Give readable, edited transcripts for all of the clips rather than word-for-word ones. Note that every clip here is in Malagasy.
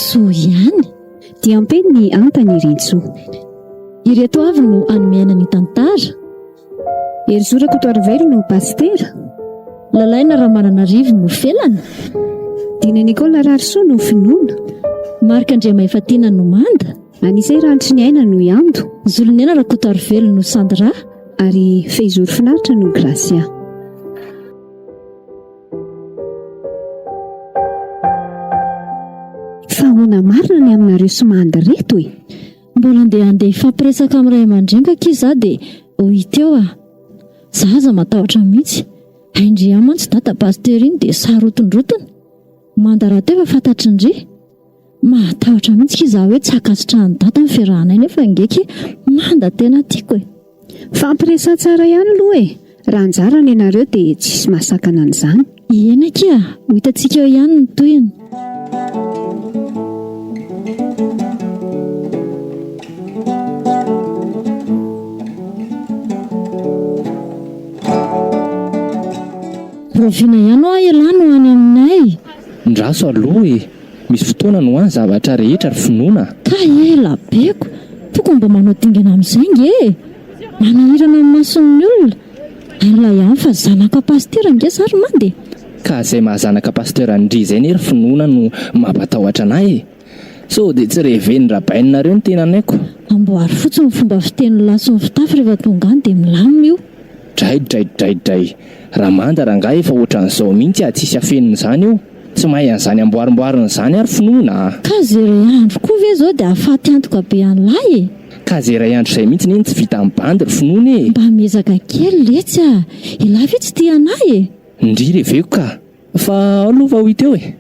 Soihany dia ampeny ny antany irinso. Ireto avy no anomeana ny tantara. Erizorako toarivelo no pastera. Lalaina Ravalomanana no felana. Dina Nikola Rarisoa no finoana. Marika Andriamahifatiana no manda. Anisay Rantry ny aina no iando. Zolonena Rakotoarivelo no Sandra. Ary Fehizoro Finaritra no Gracia. Fahoana marina ny aminareo somanda reto e. Mbola andeha ifampiresaka amin'ny ray aman-dreny kiza dia hita eo zaza matahotra mihitsy. Andry mantsy data pasteur iny dia sarotondrotony. Mandara teo efa fantatry ndry. Matahotra mihitsy kiza hoe tsy hakasitrahany data ny fiarahanay nefa ngeky manda tena tiako e. Fampiresa tsara ihany aloha e. Raha anjarany ianareo dia tsisy masakana an'izany. Ena kia, ho hitantsika eo ihany ny toyiny. Raviana ihany ho ialano any aminay. Ndraso aloha e. Misy fotoana no any zavatra rehetra ry finoana. Ka ela beko. Tokony mba manao dingana amin'izay nge. Manahirana amin'ny mason'ny olona. Ala ihany fa zanaka pastera nge sary mandeha. Ka izay mahazanaka pastera Andry izay ry finoana no mampatahotra anay. So dia tsy reven'ny rabaininareo ny tena anaiko. Amboary fotsiny ny fomba fiteny laso ny fitafy rehefa tonga any dia milamina io. Dray. Raha manda rangahy efa ohatran'izao mihitsy tsisy afenin'izany io. Tsy mahay an'izany amboarimboarina izany ary finoana. Ka izay ray andro koa ve izao dia ahafaty antoka be an'lay e. Ka izay ray andro izay mihitsy neny tsy vita amin'ny bandy ry finoana e. Mba miezaka kely letsy ila ve tsy tia anay e. Ndry reveko ka. Fa aloha va ho hita eo e.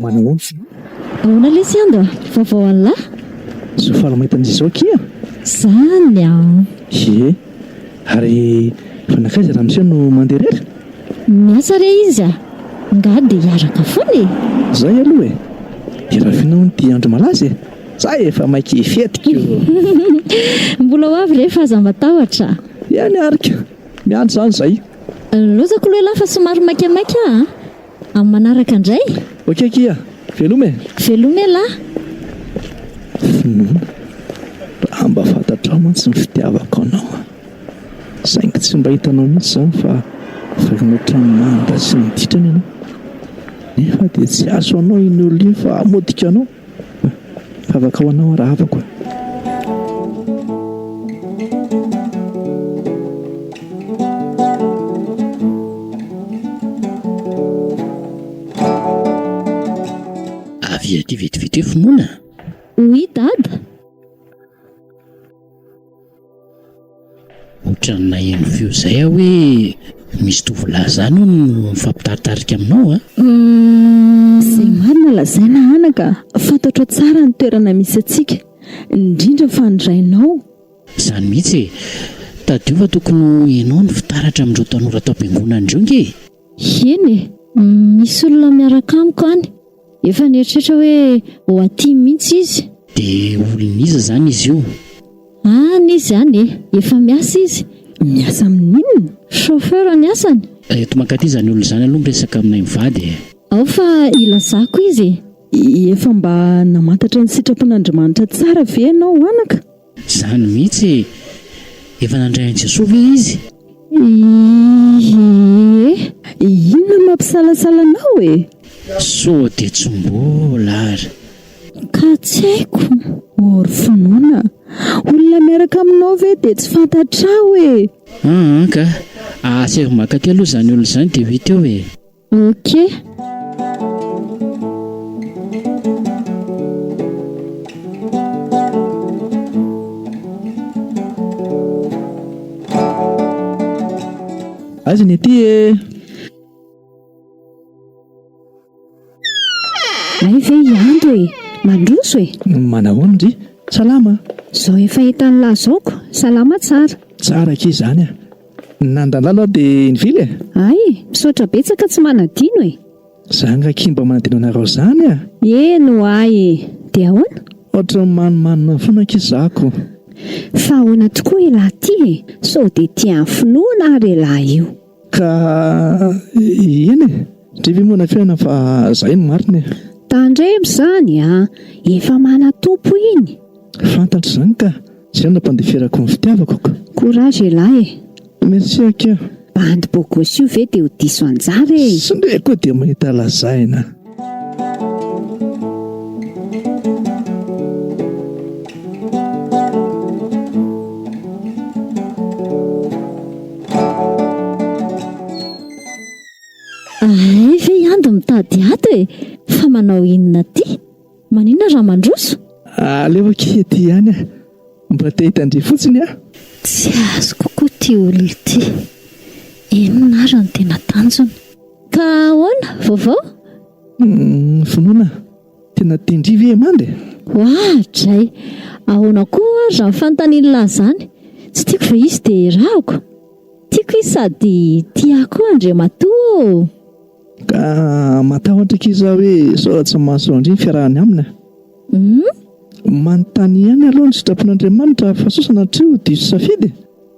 Manao ahoana lesy ando vaovao alla. so fala mahita an'izao kia zany ye ary fanakaiza raha miseo no mandeha rery miasa re izy nga dia hiaraka foana e. Zay aloha e. Dia raha finao ny Andry malaza e. Zay efa maiky fetiko. Mbola ho avy rehefa aza matahotra. Ihany arika. Miandry zany zay. Lozako loha lafa somary maikamaika amin'ny manaraka indray. Okey kia. Velome. Velome la. Raha mba fantatrao mantsy ny fitiavako anao. Saingy tsy mba hitanao mihitsy zany fa ohatran'ny manda sy miditrany ianao. Nefa dia tsy aso anao iny olona iny fa modika anao. Fa afaka ho anao raha hafa koa. Avy aty vetivety finoana. Oui dada. Ohatran'ny eno feo zay hoe misy tovolahy zany no mifampitaritarika aminao Izay marina lazaina anaka. Fantatro tsara ny toerana misy atsika, indrindra fa andrainao. Zany mihitsy tadiova tokony ianao ny fitaratra amin'ireo tanora tao am-piangonana andreo nge. Eny misy olona miaraka amiko any. Efa nieritreritra hoe ho aty mihitsy izy. Dia olon'iza zany izy io? Izy any efa miasa izy. Miasa amin'inona? Chauffeur ny asany. Eto mankaty zany olona zany aloha miresaka aminay mivady. Ao fa ilazako izy. Efa mba namantatra ny sitrapon'Andriamanitra tsara ve ianao anaka? Zany mihitsy efa nandray an'i Jesosy ve izy? Inona mampisalasala anao e? So dia tsy mbola ary. Ka tsy haiko. Ory finoana. Olona miaraka aminao ve dia tsy fantatrao e? Ka aseko mankaty aloha zany olona zany dia hita eo e. Ok. Aza ny aty e. Ay ve iandro e. Mandroso e. Manao Andry. Salama. Zao efa hitan'ny lazaoko. Salama tsara. Tsara key izany a. Nandalala dia nivily e? Ay, misaotra betsaka tsy manadino e. Zany raha kimba manadino anareo izany a. Eno ay e. Dia ahoana? Ohatra ny manimanina foana kizako. Fa ahoana tokoa ilahy ty e. Sao dia tia finoana ary ilahy io. Ka eny e, drivy moana fiaina fa izay no marina e. Tandremo izany a, efa manatompo iny. Fantatra izany ka, izay no nampandeferako ny fitiavako ka. Courage ilahy e. Merci akeo. Bandy bogosy io ve dia ho diso anjara e. Sy ndray koa dia mahita lazaina. Ay, ve Andy mitady ato e. Fa manao inona ty? Maninona raha mandroso? Aleo kely ty ihany a. Mba te hitandry fotsiny a. Tsy azo kokoa ty olona ty. Inona ary no tena tanjona? Ka ahoana? Vaovao? Finoana, tena tindrivy e mandy. Dray, ahoana koa raha fanontaniana izany? Tsy tiako fa izy dia rahako. Tiako izy sady tiako Andry matoa. Ka matahotra kiza hoe sao tsy mahazo Andry fiarahany amina. Manontany ihany aloha ny sitrapon'Andriamanitra fa sosana treo diso safidy.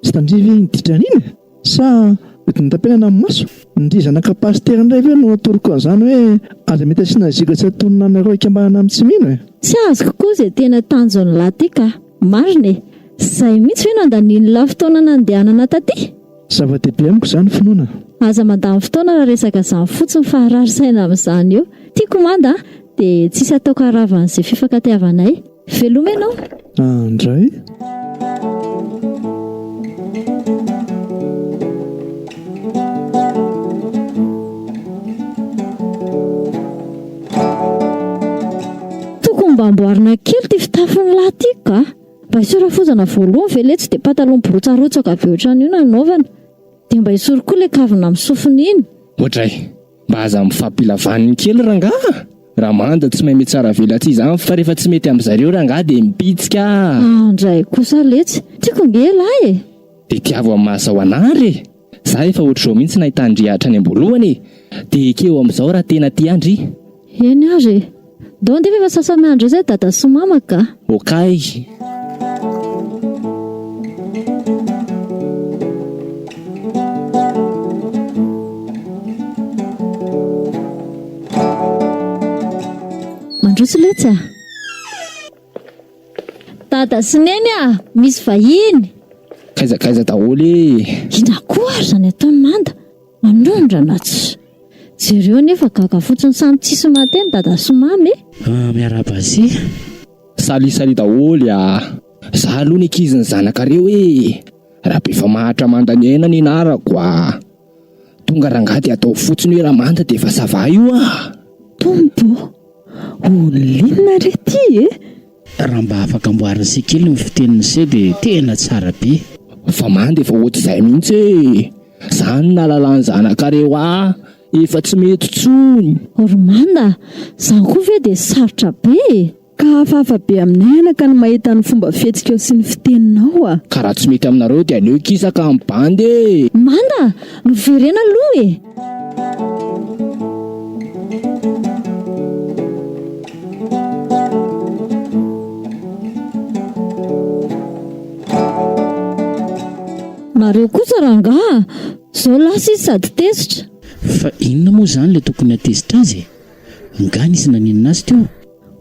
Sy tandrivy niditranina sa nitapelana amin'ny maso. Ndry zanaka pastera indray ve no atoroko an'izany hoe aza mety asiana ziga tsy atonina anareo ikambanana amin'ny tsy mino e. Tsy azo kokoa izay tena tanjony lahy ty ka. Marina e. Izay mihitsy hoe nandaniny fotoana nandehanana taty. Zava-dehibe amiko izany finoana. Aza mandany fotoana raha resaka izany fotsiny fa rarisaina amin'izany eo. Tiako manda dia tsisy atao karavan'izay fifankatiavanay. Veloma ianao? Andray. Tokony mba amboarina kely ty fitafin'ny lahy ty ka. Mba hisora fozana voalohany ve ilay tsy dia pataloha miborotsarotsaka be ohatran'io nanaovana. Dia mba hisoro koa ilay kavina amin'ny sofiny iny. Ohatray, mba aza mifampilavaniny kely rangaha. Raha manda tsy mahay mety tsara vela ty izany fa rehefa tsy mety amin'izareo rangaha dia mipitsika. Andray kosa letsy. Tiako nge lahy e. Dia tiavo amin'ny mahazao anary e. Za efa ohatr'izao mihitsy nahita Andry hatrany am-boalohany e. Dia keo amin'izao raha tena tia Andry. Eny ary e. Dao ndefa efa sasamy andro izay dada sy mama ka. Okay. Mandroso letsy a. Dada sy neny a, misy vahiny. Kaiza daholo e. Ina koa ary izany ataony manda. Manondrana tsy. Jereo nefa gaga fotsiny samy tsisy mateny dada sy mamy e. Miaraba sy. Sali daholo a. Za aloha ny ankizy ny zanakareo e. Raha be fa mahatra manda ny aina ny narako a. Tonga rangaha dia atao fotsiny hoe raha manda dia efa sava io a. Tombo, olona re ty e. Raha mba afaka amboarina sy kely ny fiteniny se dia tena tsara be. Fa manda efa ohatr'izay mihitsy e. Zany nalalany zanakareo a. Efa tsy mety tsony. Ormanda, izany koa ve dia sarotra be. Ka hafahafa be aminay anaka ny mahita ny fomba fihetsika sy ny fiteninao a. Ka raha tsy mety aminareo dia aleo kisaka amin'ny bandy e. Manda, noverena aloha e. Nareo kosa rangaha, izao lasa izy sady tezitra. Fa inona moa izany ilay tokony atezitra azy? Nga nisy naninona azy teo?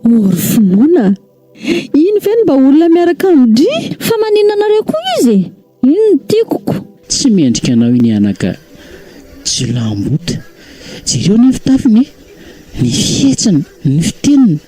Ory finoana. Iny ve mba olona miaraka Andry? Fa maninona nareo koa izy? Iny no tiakoko. Tsy mendrika anao iny anaka. Tsy lambota. Jereo ny fitafiny, ny fihetsiny, ny fiteniny.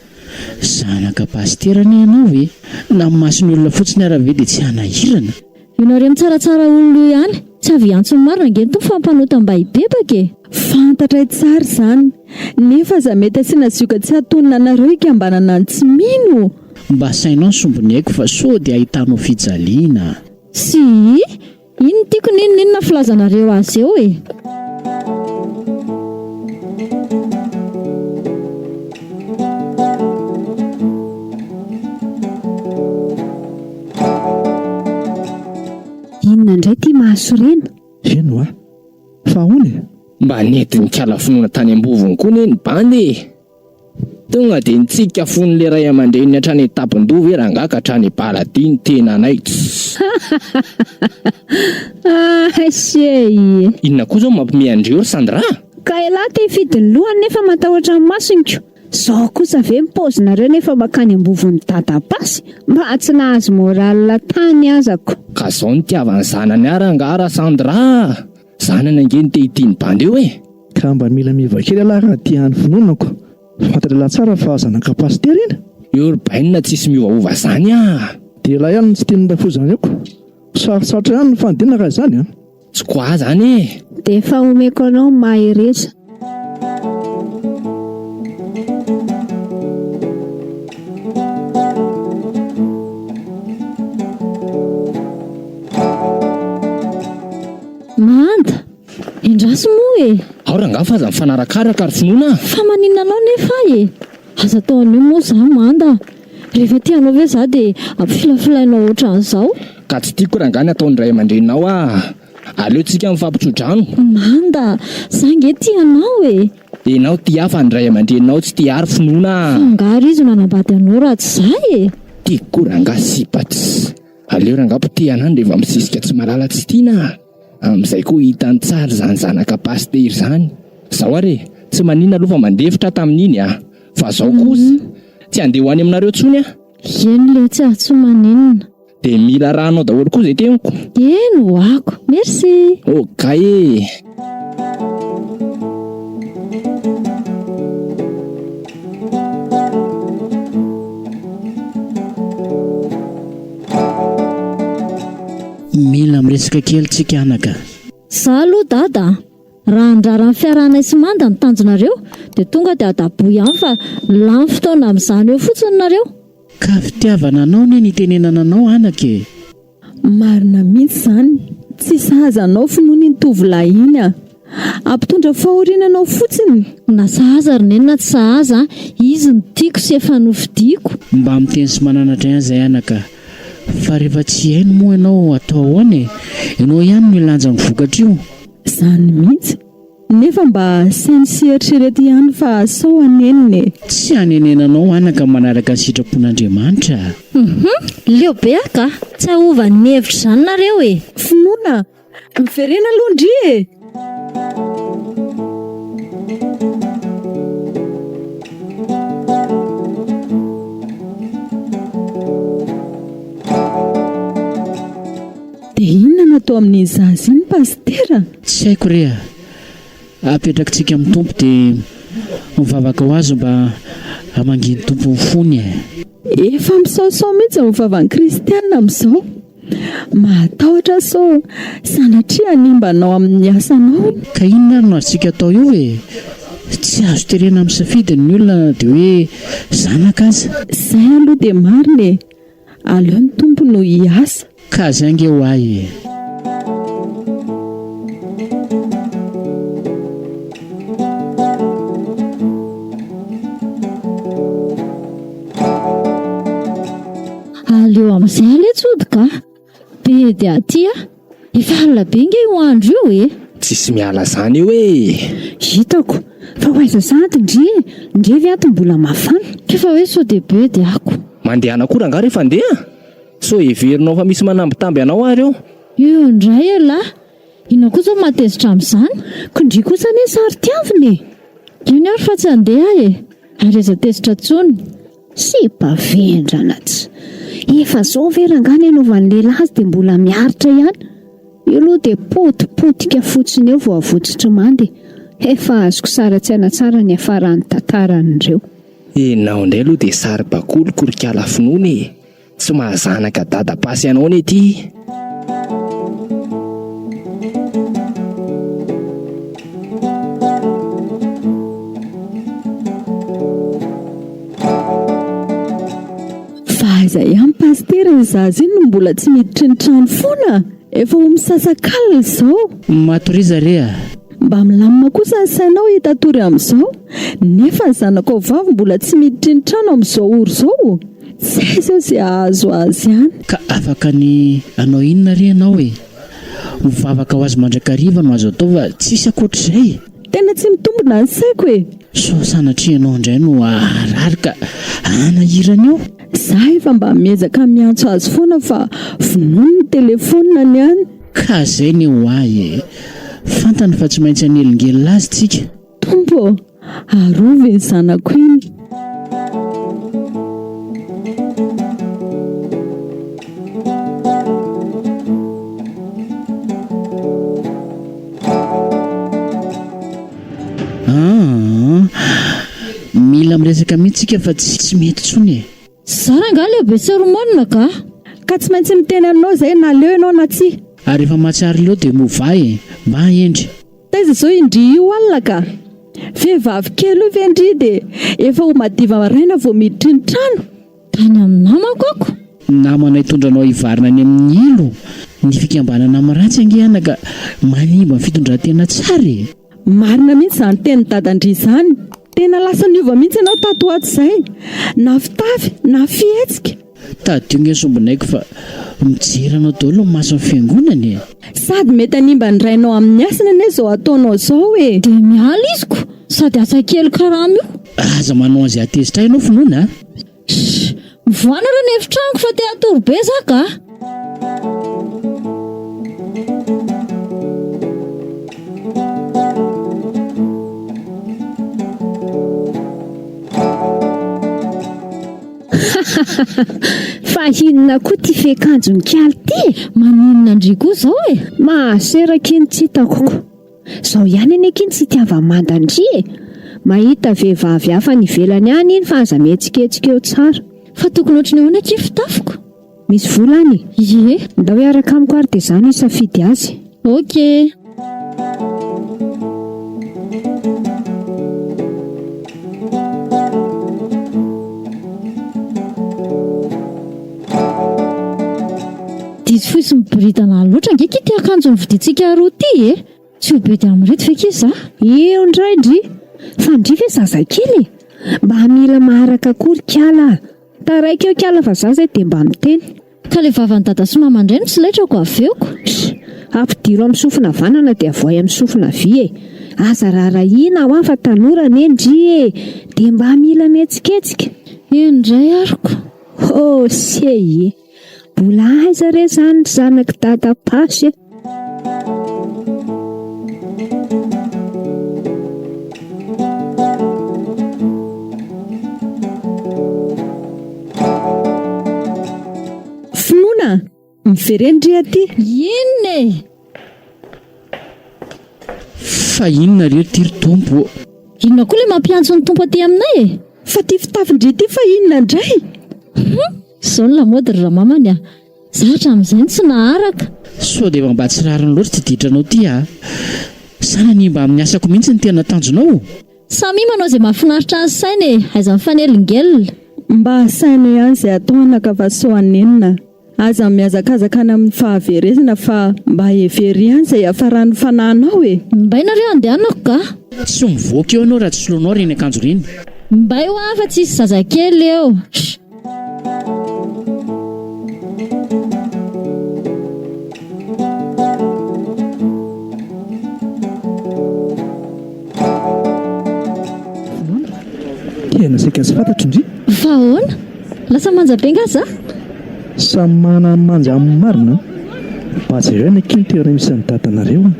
Zanaka pasterany ianao e. Na masony olona fotsiny ara ve dia tsy hanahirana. Ianareo mitsaratsara olona ihany. Tsy avy antsony marina nge to fampanota mba hibebaka e. Fantatra tsara izany. Nefa za mety asiana zioka tsy hatonina anareo ikambanana ny tsy mino. Mba sainao ny sombony haiko fa so dia ahitanao fijaliana. Si, iny tiako ninona filazanareo azy eo e. Inona indray ty mahasorena? Eno a fa hony mba netiny kalafinoana tany ambovony koa neny bandy tonga dia nitsika fon'le ray aman-dreny hatrany tapindova erangaka hatrany baladiny tena naits. Asey, inona koa zao mampimiandreo ry Sandra? ka elahy te hifidiny lohany nefa matahotra ny masonko. Zao kosa ve mipaozinareo nefa makany ambovon'ny dadapasy mba tsy nahazo moralina tany azako. Ka zao nitiavany zanany arangara Sandra. Zanany angeny te hitiny bandy eo e. ka mba mila mivakely alahy raha tiahany finonako. Fantatra laha tsara fa zanaka pastera iny. Eo ry bainina tsisy miovaova zany a. Dia lahy ihany tsy tian'ny rafozany aoko. Sarotsarotra ihany ny fandina raha izany a. Tsy koa zany e. Dia efa omeko anao mahereza. Manda, endraso moa e. Ao rangaha fa aza mifanarakaraka ary finoana. Fa maninona anao nefa e. Aza taon'io moa za Manda. Rehefa tianao ve za dia ampifilafilainao ohatran'izao. Ka tsy tiako rangany ataon'ny ray aman-dreninao a. Aleotsika mifampitrodrano. Manda, za nge tianao e. Enao tia fa ny ray aman-dreninao tsy tia ary finoana. Fangaro izy manambady anao raha tsy zay e. Tiako rangaha sipatsy. Aleo rangaha potehana rehefa misisika tsy malala tsy tiana. Amin'izay koa hitany tsara zany zanaka pastery zany. Zao are tsy maninona aloha fa mandefitra tamin'iny a. Fa zao kosa tsy andeha ho any aminareo tsony a. Eny le tsy maninona. Dia mila ranao daholo koa izay teniko. Eno ako, merci. Okay. Mila miresaka kely tsika anaka. Za aloha dada, raha andraran'ny fiarana sy Manda ny tanjonareo dia tonga dia adaboy ihany fa lany fotoana amin'izany eo fotsiny nareo. Ka fitiavana anao ne nitenenana anao anake. Marina mihitsy zany, tsy sahazanao finoany ny tovolahy iny a. Ampitondra fahorinanao fotsiny. Na sahaza ry nenina tsy sahaza, izy ny tiako sy efa nofidiako. Mba miteny sy mananatra ihany izay anaka. Fa rehefa tsy hainy moa ianao atao ahoana, ianao ihany no ilanja ny vokatra io. Zany mihitsy. Nefa mba sainy sy eritrerety ihany fa sao anenine. Tsy hanenenanao anaka manaraka sitrapon'Andriamanitra. Leo be aka, tsy ahova ny hevitra zany nareo e. Finoana, miverena aloha ndry e. Dia inona natao amin'ny zaza iny pastera? Tsy haiko rea. Apetrakitsika amin'ny tompo dia mivavaka ho azy mba hamanginy tompo ny fony e. Efa misaosao mihitsy ny vavan'ny kristianina amin'izao. Matahotra sao sanatria nimbanao amin'ny asanao. Ka inona no azontsika atao io e? Tsy azo terena amin'ny safidiny ny olona dia hoe zanaka aza. Izay aloha dia marina e. Aleo ny tompo no hiasa. Ka zay ange ho ahy e. Aleo amin'izay aletsody ka. Be dia aty a. Efa alina be nge ho andro io e. Tsisy miala zany io e. Hitako, fa ho aiza sady ndre viato mbola mafana. Kefa hoe so dia be dia ako. Mandehana koa rangaha rehefa andeha. So heverinao fa misy manambitamby anao ary eo. Io indray e lahy. Ina koa zao matezitra amin'izany. Kondry kosa ne sary tiaviny. Iny ary fa tsy andeha e. Ary aza tezitra tsony. Sy bavendrana tsy. Efa zao ve rangana ianaovan'ny lehilahy azy dia mbola miaritra ihany. Io aloha dia potipotika fotsiny eo vao avotsitra mandy. Efa azoko sara tsy anatsara ny afaran'ny tantaran'ireo. Enao indray aloha dia sary bakolo korikala finoana e. Tsy mahazanaka dadapasy ianao ne ity. Fa aiza ihany pastera ny zaza iny no mbola tsy miditry ny trano foana. Efa ho misasak'alina izao. Matoriza rea. Mba milamina kosa ny sainao hitatory amin'izao. Nefa ny zanako vavy mbola tsy miditry ny trano amin'izao oro izao. Tsy zao izay ahazo azy ihany. Ka afaka ny anao inona re ianao e? mivavaka ho azy mandrakariva no azo atao fa tsisy akoatr'izay. Tena tsy mitombona ny saiko e. So sanatria ianao indray no arary ka anahirana eo. Za efa mba miezaka miantso azy foana fa vonoiny ny telefonina ny any. Ka zay ny ho ahy fantany fa tsy maintsy anelingely azy tsika. Tompo, arovy ny zanako iny. Mila miresaka mihitsika fa tsy mety tsony e. Zara nga le be seromonina ka tsy maintsy miteny anao zay na leo ianao na tsy. Ary efa mahatsary leo dia movay mba endry. Taiza zao indry io alina ka. Vehivavy kely io vendry dia efa ho madiva maraina vao miditry ny trano. Tany amin'ny namako ako. Namana hitondranao hivarina any amin'ny ilo. Ny fikambanana miratsy angehana ka manimba ny fitondran-tena tsara e. Marina mihitsy izany teny dadandry izany. Tena lasa niova mihitsy ianao tato ato izay. Na fitafy na fihetsika. Tadio ny sombinaiko fa mijeranao daholo ny maso ny fiangonana e. Sady mety hanimba ny rainao amin'ny asany ane izao ataonao izao e. Dia miala iziko sady asa kely karama io. Aza manao azy atezitra ianao finoana. Mivoana ireo ny efitrango fa te atoro be zaka. Fa hinona koa ty fekanjony kialy ty? Maninona Andry koa zao e? Mahaseraka iny tsy hitako. Zao ihany ane kiny tsy tiava mandandry e. Mahita vehivavy hafa nivelany any iny fa aza mihetsiketsika eo tsara. Fa tokony ohatry ny ahoana ky fitafiko? Misy volany? Ie. Ndao hiaraka amiko ary dia izany isafidy azy. Ok. Diso fotsy miboridana loatra angeky ty akanjo nividintsika roa ty e. Tsy ho be dia amin'irety feky izy eo indray Ndry. Fa Ndry ve zazakely? Mba mila maharaka akory kiala. Taraiky eo kiala fa zaza dia mba miteny. Ka le vavan'ny dada sy mamandray no tsy laitrako aveoko. Ampidiro amin'ny sofina vanana dia avoay amin'ny sofina vy e. Aza raharahiana ho afa tanora Ndry e. Dia mba mila mihetsiketsika. Indray ariko. Oh sei e. Mbola aiza re zany zanak dada pasy e. Finoana, miverendry aty. Inona e? Fa inona ry tiry tompo? Inona koa le mampiantso ny tompo aty aminay e? Fa ty fitafindry ty fa inona indray? Zao ny lamody ry ramamany a. Zatra amin'izay tsy naharaka. So dia mba tsy rariny loatra ty didranao ty a. Sana ny mba amin'ny asako mihitsy ny tena tanjonao. Samy manao izay mahafinaritra ny sainy e. Aiza mifanelingelina. Mba saina ihany izay atao anakafaso anenina. Aza miazakazaka any amin'ny fahaverezana fa mba every ihany izay afarany fanahinao e. Mba inareo andehanako ka? Tsy mivoaka eo anao raha tsy soloanao reny akanjo reny. Mba eo afa tsy isy zazakely eo. Tena saika sy fantatro Ndry. Fa ahoana? Lasa manjabenga za? Samy mana manja amin'ny marina. Bajerena kiny toerana misy ny dadanareo.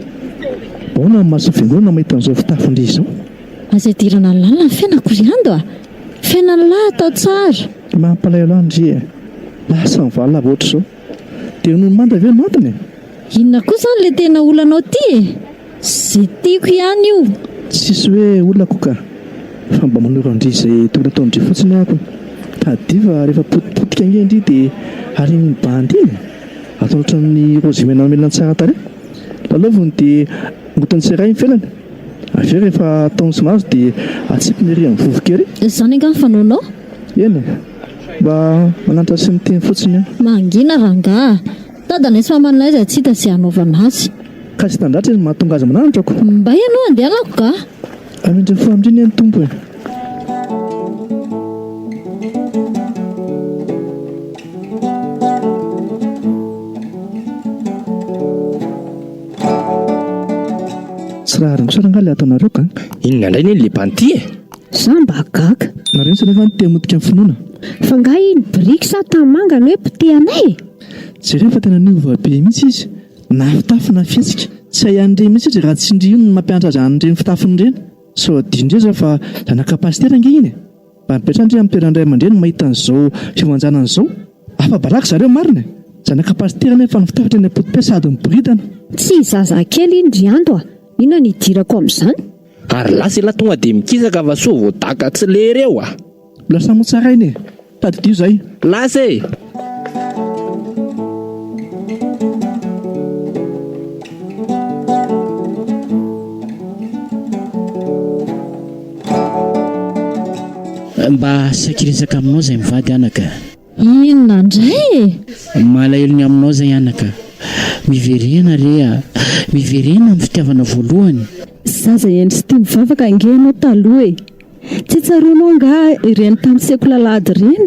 Bona ny maso fiangonana mahita an'izao fitafindry izao. Aza idirana ny lalina ny fiainako ry ando a. Fiaina ny lahy atao tsara. Mampalahelo Ndry e. Lasa ny vala lava ohatr' izao. Dia noho ny manda ve no antony? Inona koa zany le tena olanao ty e? Zay tiako ihany io. Tsisy hoe olona koa ka. Fa mba manoro Ndry izay tokony atao Ndry fotsiny ako. Tadiva rehefa potipotika ange Ndry dia hariny ny bandy iny. Atao ohatran'ny rozimena melona tsara tare. Lalovony dia ngotony seray ny felany. Avy rehefa ataony somazy dia atsipiny ery amin'ny vovokely. Zany nga ny fanaonao? Eny mba manantra sy miteny fotsiny aho. Mangina rangaha. Dadana sy mamanana izy tsy hita sy hanaovana azy. Ka tsy tandratra izy mahatonga azy manandrako. Mba ianao andehanako ka? Amindry fo amindriny ny tompo e. Tsy raha ringosarangaly ataonareo ka. Inona indray ny lebanty e? Samba gaga. Nareo sa nefa temotika amin'ny finoana. Fa nga iny briky sa tamanga no hoe piteanay. Jereo fa tena niova be mihitsy izy. Na fitafy na fihetsika. Tsy hayan'ireny mihitsy izy raha tsy indry io no mampianatra zan'ireny fitafiny ireny. So adindreo fa zana kapasitera nge iny. Mba nipetrandre amin'ny toerana iray aman-dreny mahita an'izao fiovanjana an'izao. Afa balaka zareo marina. Zana kapasitera nefa ny fitafitra ny apotim-piasady ny boritana. Tsy zazakely indriando inona ny idirako amin'izany? Ary lasa ela tonga dia mikisaka fa so voadaka tsy lereo a. Lasa motsara iny e. Tadidio zay. Lasa e. Mba sakiresaka aminao zay mivady anaka. Inona indray e? Malahelo ny aminao zay anaka. Miverena rea. Miverena amin'ny fitiavana voalohany. Zaza endry sy tia mivavaka ange ianao taloha e. Tsy tsaroanao nga ireny tamin'ny sekolalady ireny.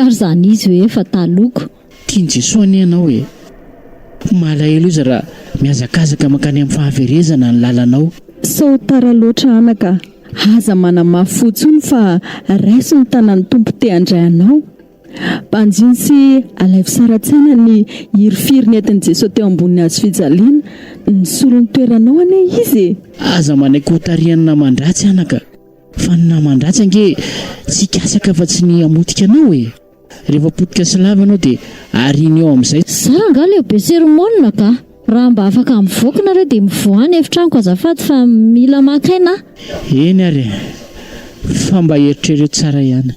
Ary zany izy hoe efa taloko. Tiany Jesosy any ianao e. Malahelo izy raha miazakazaka makany amin'ny fahaverezana ny lalanao. Sao tara loatra anaka. Aza manamafy fotsiny fa raiso ny tanan'ny tompo te handray anao. Mpanjiny sy alaivo saratsaina ny hirifiry ny entin'i Jesosy teo ambony hazo fijaliana. Ny solon'ny toeranao ane izy. Aza manaiky ho tarian'ny namandratsy anaka. Fa ny namandratsy ange tsy kasaka fa tsy ny amotika anao e. Rehefa potika sy lavanao dia ariny eo amin'izay. Sara nga leo be sermonina ka. Raha mba afaka mivoaka nareo dia mivoany efitraniko azafady fa mila makaina. Eny ary. Fa mba eritrereo tsara ihany.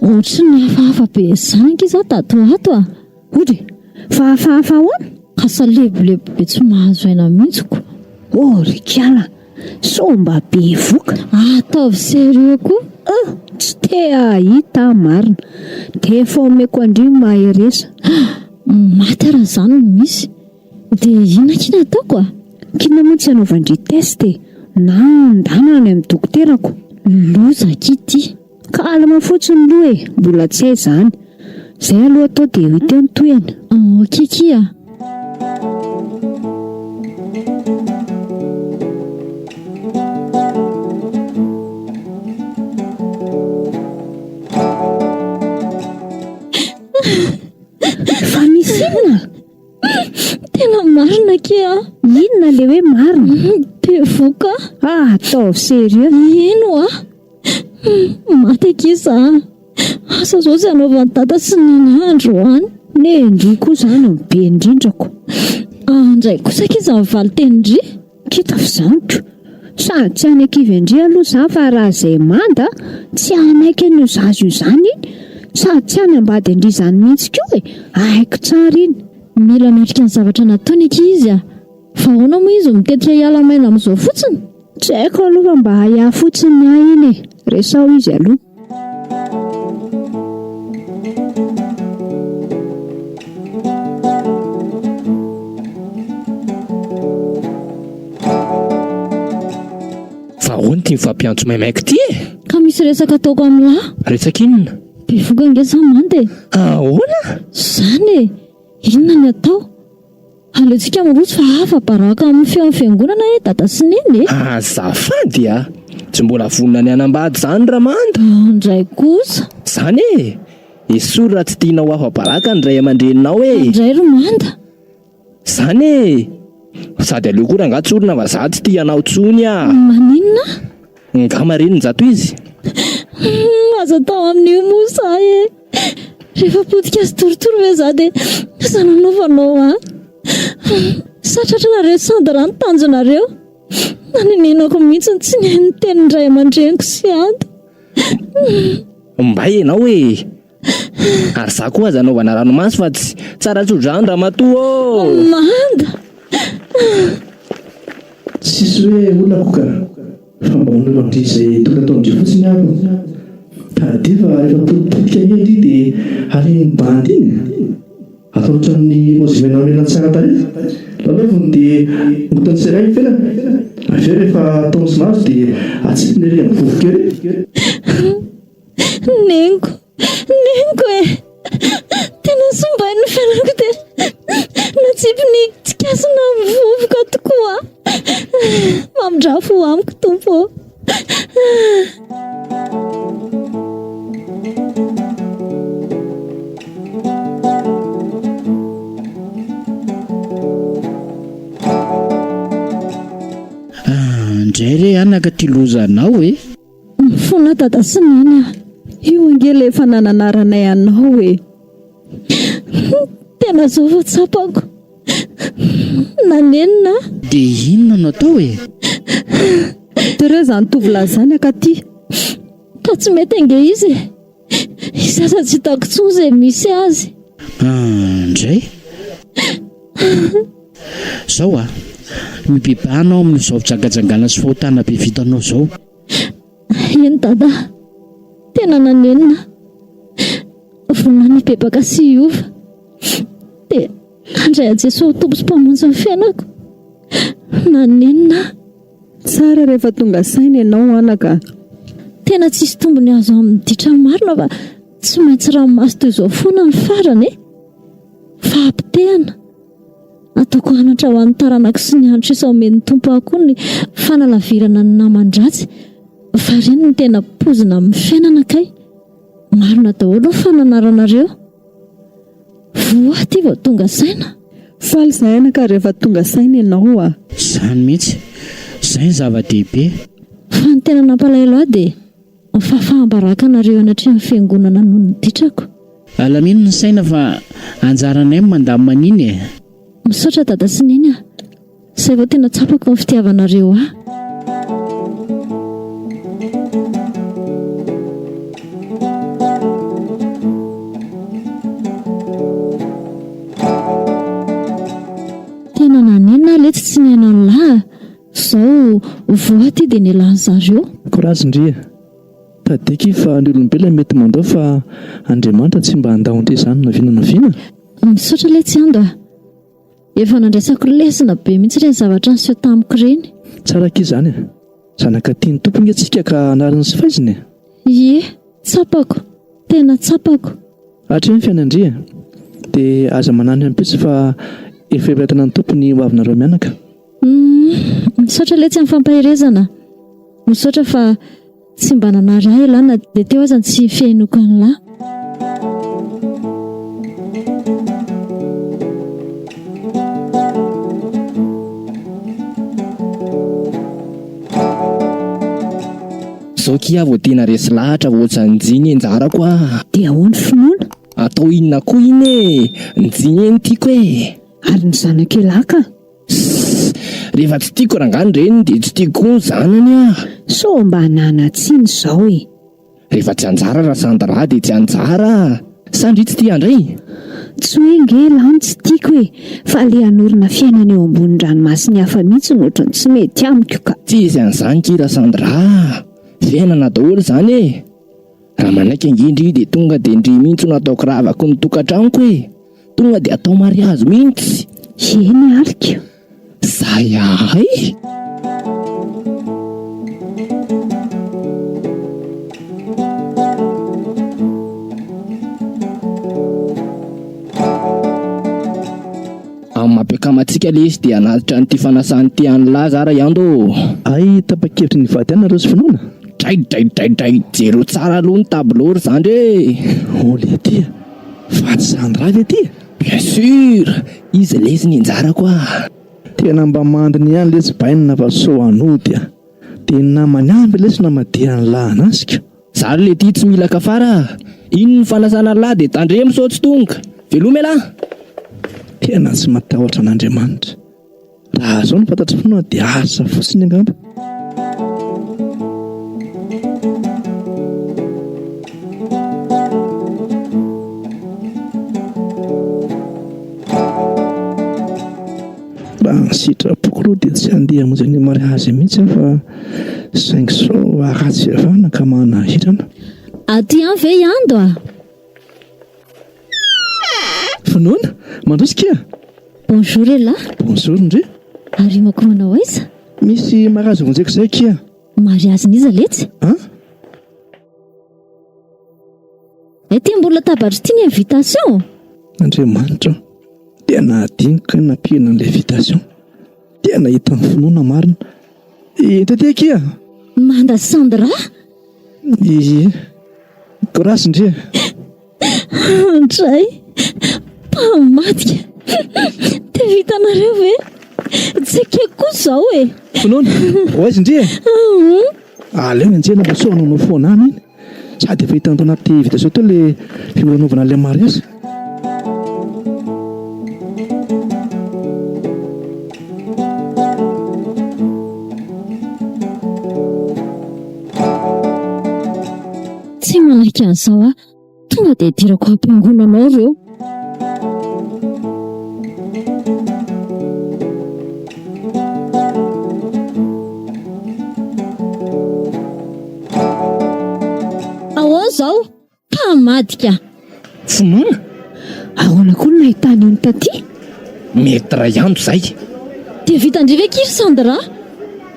Ohatry ny hafahafa be izany iza tatoato a. Odry, fa hafahafa hoana? Kasa lebolebo be tsy mahazo aina mihitsiko. Rikala, somba be voka. Ataovy serio koa. Tsy te ahita marina. Te fomeko andry maheresa. Maty raha izany no misy. Dia inona kina ataoko a? Kina motsy anaovandry testy na ndana any amin'ny dokoterako. Loza kity. Kalma fotsiny loha e, mbola tsy hay izany. Zay aloha atao dia hita ny toyana. Kikia. Fa misy inona? Tena marina kia. Inona le hoe marina? Be voka. Ataovy serio. Ino a? Maty kisa. Asa zao tsy anaovan'ny tata sy ny andro any. Ne Andry kosa izany ny be indrindrako. Andray kosa kiza mivaly tendry. Kita fizaniko. Sady tsy anakivy Andry aloha izany fa raha izay manda tsy anaiky ny zazo izany. Sady tsy anambady Andry izany mihitsy koa e. Aiko tsara iny. Mila miatrika ny zavatra nataony izy a. Fa ahoana moa izy mitetika hiala maina amin'izao fotsiny? Tsy haiko aloha fa mba hahiahy fotsiny ahy iny e. Resao izy aloha. Fa ahoana tia mifampiantso maimaiky ty e? Ka misy resaka ataoko amin'lahy. Resaka inona? Bevoka ngeza mandy e. Ahoana? Zany e. Inona ny atao? Aleontsika miroso fa hafa baraka amin'ny feo amin'ny fiangonana e dada sy neny e. Azafady a. Tsy mbola vonona ny anambady zany Ramanda. Andray kosa. Zany e. Isoro raha tsy tianao hafa baraka ny ray aman-dreninao e. Andray Romanda. Zany e. Sady aleo koa rangaha tsorina fa za tsy tianao tsony a. Maninona? Nga mariny zato izy. Aza tao amin'io mosa e. Rehefa potika sy torotoro ve za dia sananaovanao a. Satratra nareo sandrano tanjonareo. Naninenako mihitsy tsy ny teny ray aman-dreniko sy ady. Mba enao e. Ary za koa aza anaovana ranomasy fa tsy tsara tsodrano raha matoa ô. Manda. Tsisy hoe olona koka. Fa mba olona mandry izay tokony ataondry fotsiny aby. Tadefa rehefa potika endry dia ary bandy iny. Atao ohatran'ny mozimenao menantsara tarehy. Lavavony dia ngotany seray felany. rehefa taonsina azy dia atsipiny ery amin'ny vovokely. Nengo e, tena sombay ny fianako dia natsipiny tsikasina amin'ny vovoka tokoa. Mamindrafo amiko tompo. Indray re anaka ty lozanao e. Fona dada sy neny a. Io angela efa nananaranay anao e. Tena zao vao tsapako. Nanenina. Dia inona no atao e? Tereo izany tovolahy akaty. Ka tsy mety ange izy e. Isasa tsy hitako tsony izay misy azy. Indray zao a, mibibanao amin'izao fijangajangana sy fahotana be vitanao zao. Eny dada, tena nanenina. Vonany bebaka sy iova. Dia andray a Jesosy tompo sy mpamonjy ny fiainako. Nanenina. Tsara rehefa tonga saina ianao anaka. Tena tsisy tombony azo amin'ny ditra marina fa tsy maintsy ranomasy toy izao foana ny farany e. Fahampitehana. Ataoko anatra ho an'ny taranako sy ny hanitra isa omen'ny tompo ako ny fanalavirana ny naman-dratsy. Fa ireny no tena pozina amin'ny fiainana kay. Marina daholo fa nanaranareo. Voa ty vao tonga saina. Faly izay anaka rehefa tonga saina ianao a. Izany mihitsy, izay ny zava-dehibe. Fa ny tena nampalahelo ahy dia fahafahambaraka-nareo anatreha ny fiangonana noho ny ditrako. Alamino ny saina fa anjaranay mandamina an'iny e. Misaotra dada sy neny a. Izay vao tena tsapako ny fitiavanareo ahy. Tena nanenina letsy tsy niaina ny lahy. Zao voa ty dia nialany zareo. Korazindria, tadika fa ny olombelona mety mandao fa Andriamanitra tsy mba handahotra izany na vinanavina. Misaotra letsy ando a. Efa nandraisako lesina be mihitsy ireny zavatra niseho tamiko ireny. Tsara ký izany a. Zanaka tiany tompony antsika ka anarany sy faiziny. Ie, tsapako. Tena tsapako. Hatreny fianandria dia aza manano ampitso fa efa eretana ny tompony ho avinareo mianaka. Misaotra letsy amin'ny fampahirezana. Misaotra fa tsy mba nanary ahy ilana dia teo aza tsy fiainoko ny lahy. Zao kia vao tena resy lahatra ohatsa njiny enjarako a. Dia ahoana finoana? Atao inona koa iny e? Njiny eny tiako e. Ary ny zanaka elaka? Rehefa tsy tiako rangany reny dia tsy tiako koa ny zanany a. So mba hananatsiny izao e. Rehefa tsy anjara raha sandra dia tsy anjara. Sandry tsy tia andray. Tsy hoe ngela any tsy tiako e. Fa le hanorina fiainana eo ambony ranomasiny hafa mihitsy nohatra tsy mety amiko ka. Tsy izy an'izany kira Sandra. Fiainana daholo izany e. Raha manaiky angindry dia tonga dia indry mihitsy no ataoko ravako ny tokantranoko e. Tonga dia atao mariazy mihitsy. Eny ariko. Zay ahy. Amin'ny mampiakamatsika le izy dia anatitra nyity fanasany ty any lahy zara ihando. Ay tapa-kevitry ny vady any nareo sy finoana. Dray jero tsara aloha ny tabilor zany re. Le ty vady Sandra le ty. Bien sûr, izy lesy ny anjarako a. Tena mba mandiny ihany lesy bainina fa so anody a. Dia namany amby lesy namadihany lahy anasika. Zary le ty tsy mila kafara. Ino ny fanasana lahy dia tandremo sao tsy tonga. Velome lahy. Tena tsy matahotra an'Andriamanitra. Raha zao ny fantatry finoana dia asa fotsiny angamba. Raha ny sitrapoko dia tsy handeha monja ny mariazy mihitsy fa saingy sao aratsy avana ka manahirana. Aty any ve ihando a? Finoana, mandrosika. Bonjour e lahy. Bonjour ndre. Ary manao aiza? Misy marazo vonjeko izay kia. Mariazy n'iza letsy? Ety mbola tabatra ity ny invitation. Andriamanitra, tena adinika nampiana an'ilay invitation. Tena hita ny finoana marina. Tety kia. Manda Sandra? Korasy ndria. Andray, mpamadika. Te vitanareo ve? Tsika kosa zao e. Finoana, hoaizy ndria. Aleo anjena mba soanao foana any iny. Sady efa hitanao anaty invitation teo ilay fionaovana ilay mariazy. Tsy manaiky an'izao a, tonga dia dirako ampiangonanao ireo. Ahoa zao, mpamadika. Finoana? Ahoana koa no nahitany ony taty? Mety ray andro izay. Dia vitandriva kiry Sandra?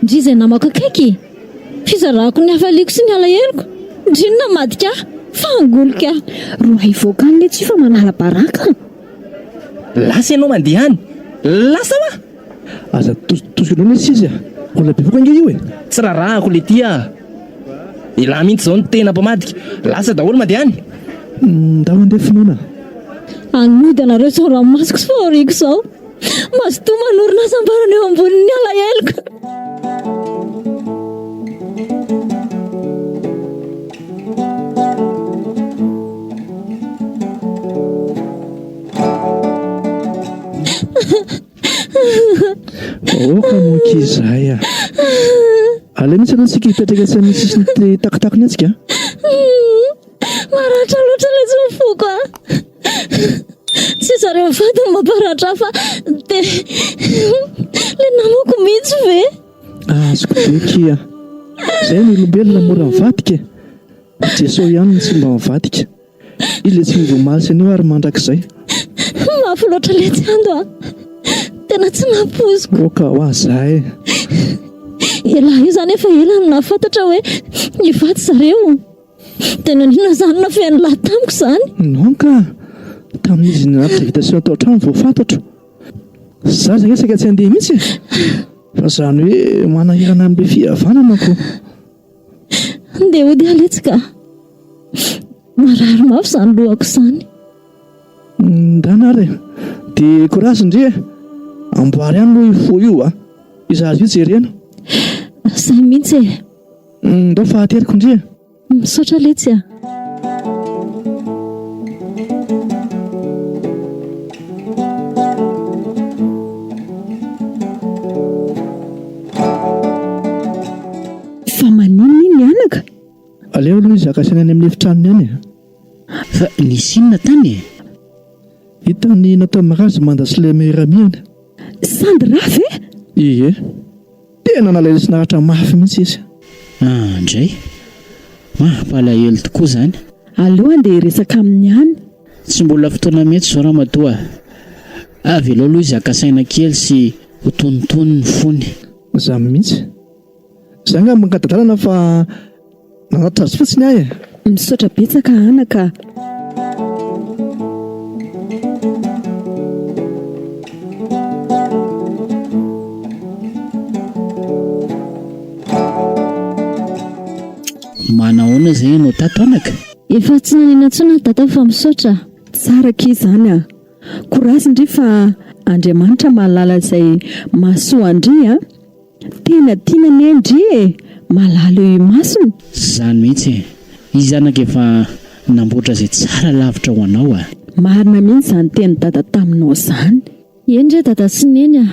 Ndry izay namako akaiky. Fizarako ny hafaliako sy ny alahelo. Ndrinona madika, fangolika. Roa hivoaka an'ilay tsy fa manala baraka. Lasa ianao mandeha any. Lasa va? Aza tosinao ilay sizy olona be voaka ange io e. Tsy rarahako le tia. Ilahy mihitsy izao ny tena mpamadika. Lasa daholo mandeha any. Ndao andeha finoana. Anody anareo sao ranomasiko sy faoriko izao. Mazotoa manorina sambarana eo ambonin'ny alaheloko. Oka moky izay a. Alay mihitsy aloha tsika hipetraka tsy amin'ny sisiny takotakony atsika. Maratra loatra ilay tsy mifoko a. Tsy zareo mivady no mamparatra fa dia ilay namako mihitsy ve? Azoko be kia. Izay ny olombelona mora mivadika. Jesosy ihany no tsy mba mivadika. Izy ilay tsy mivoamaly anio ary mandrakizay. Mafy loatra ilay tsy ando a. Tena tsy nampoziko. Oka ho azahay. Ela io izany efa ela no nahafantatra hoe hivady zareo. Tena nina izany na fihainy lahy tamiko izany. Non ka. Tamin'izy nanaty invitation tao an-trano vao fantatro. Za zay resaka tsy handeha mihitsy. Fa izany hoe manahirana amin'ilay fihavanana ko. Andeha hody aletsika. Marary mafy izany lohako izany. Ndanary. Dia korasy ndria. Amboary ihany no ifo io a. Izazy io jerena. Izay mihitsy e. Ndao fahateriko ndria. Misaotra letsy a. Fa maninona iny anaka? Aleo aloha izy zakasaina any amin'ny efitranony any. Fa nisy inona tany e? Hitany natao Malagasy Madagascar Mbs. Sandra ve? Ie. Tena nalaina sy naratra mafy mihitsy izy. Andray, mampalahelo tokoa izany. Aleo andeha resaka amin'ny any. Tsy mbola fotoana mety izao ramatoa. Avy aloha aloha izy akasaina kely sy ho tonitony ny fony. Za mihitsy. Za nga mankadadalana fa nanatra azy fotsiny ahy e. Misaotra betsaka anaka. Manahoana izay ianao tato anaka? Efa tsy nanina intsony tata fa misaotra. Tsara key izany a. Korasy ndry fa Andriamanitra mahalala izay mahasoa Andry a. Tena tiana ny Andry e. Malala io masony. Izany mihitsy e. Izy anaka efa namboatra izay tsara lavitra ho anao a. Marina mihitsy izany teny dada taminao izany. Endry dada sy neny a.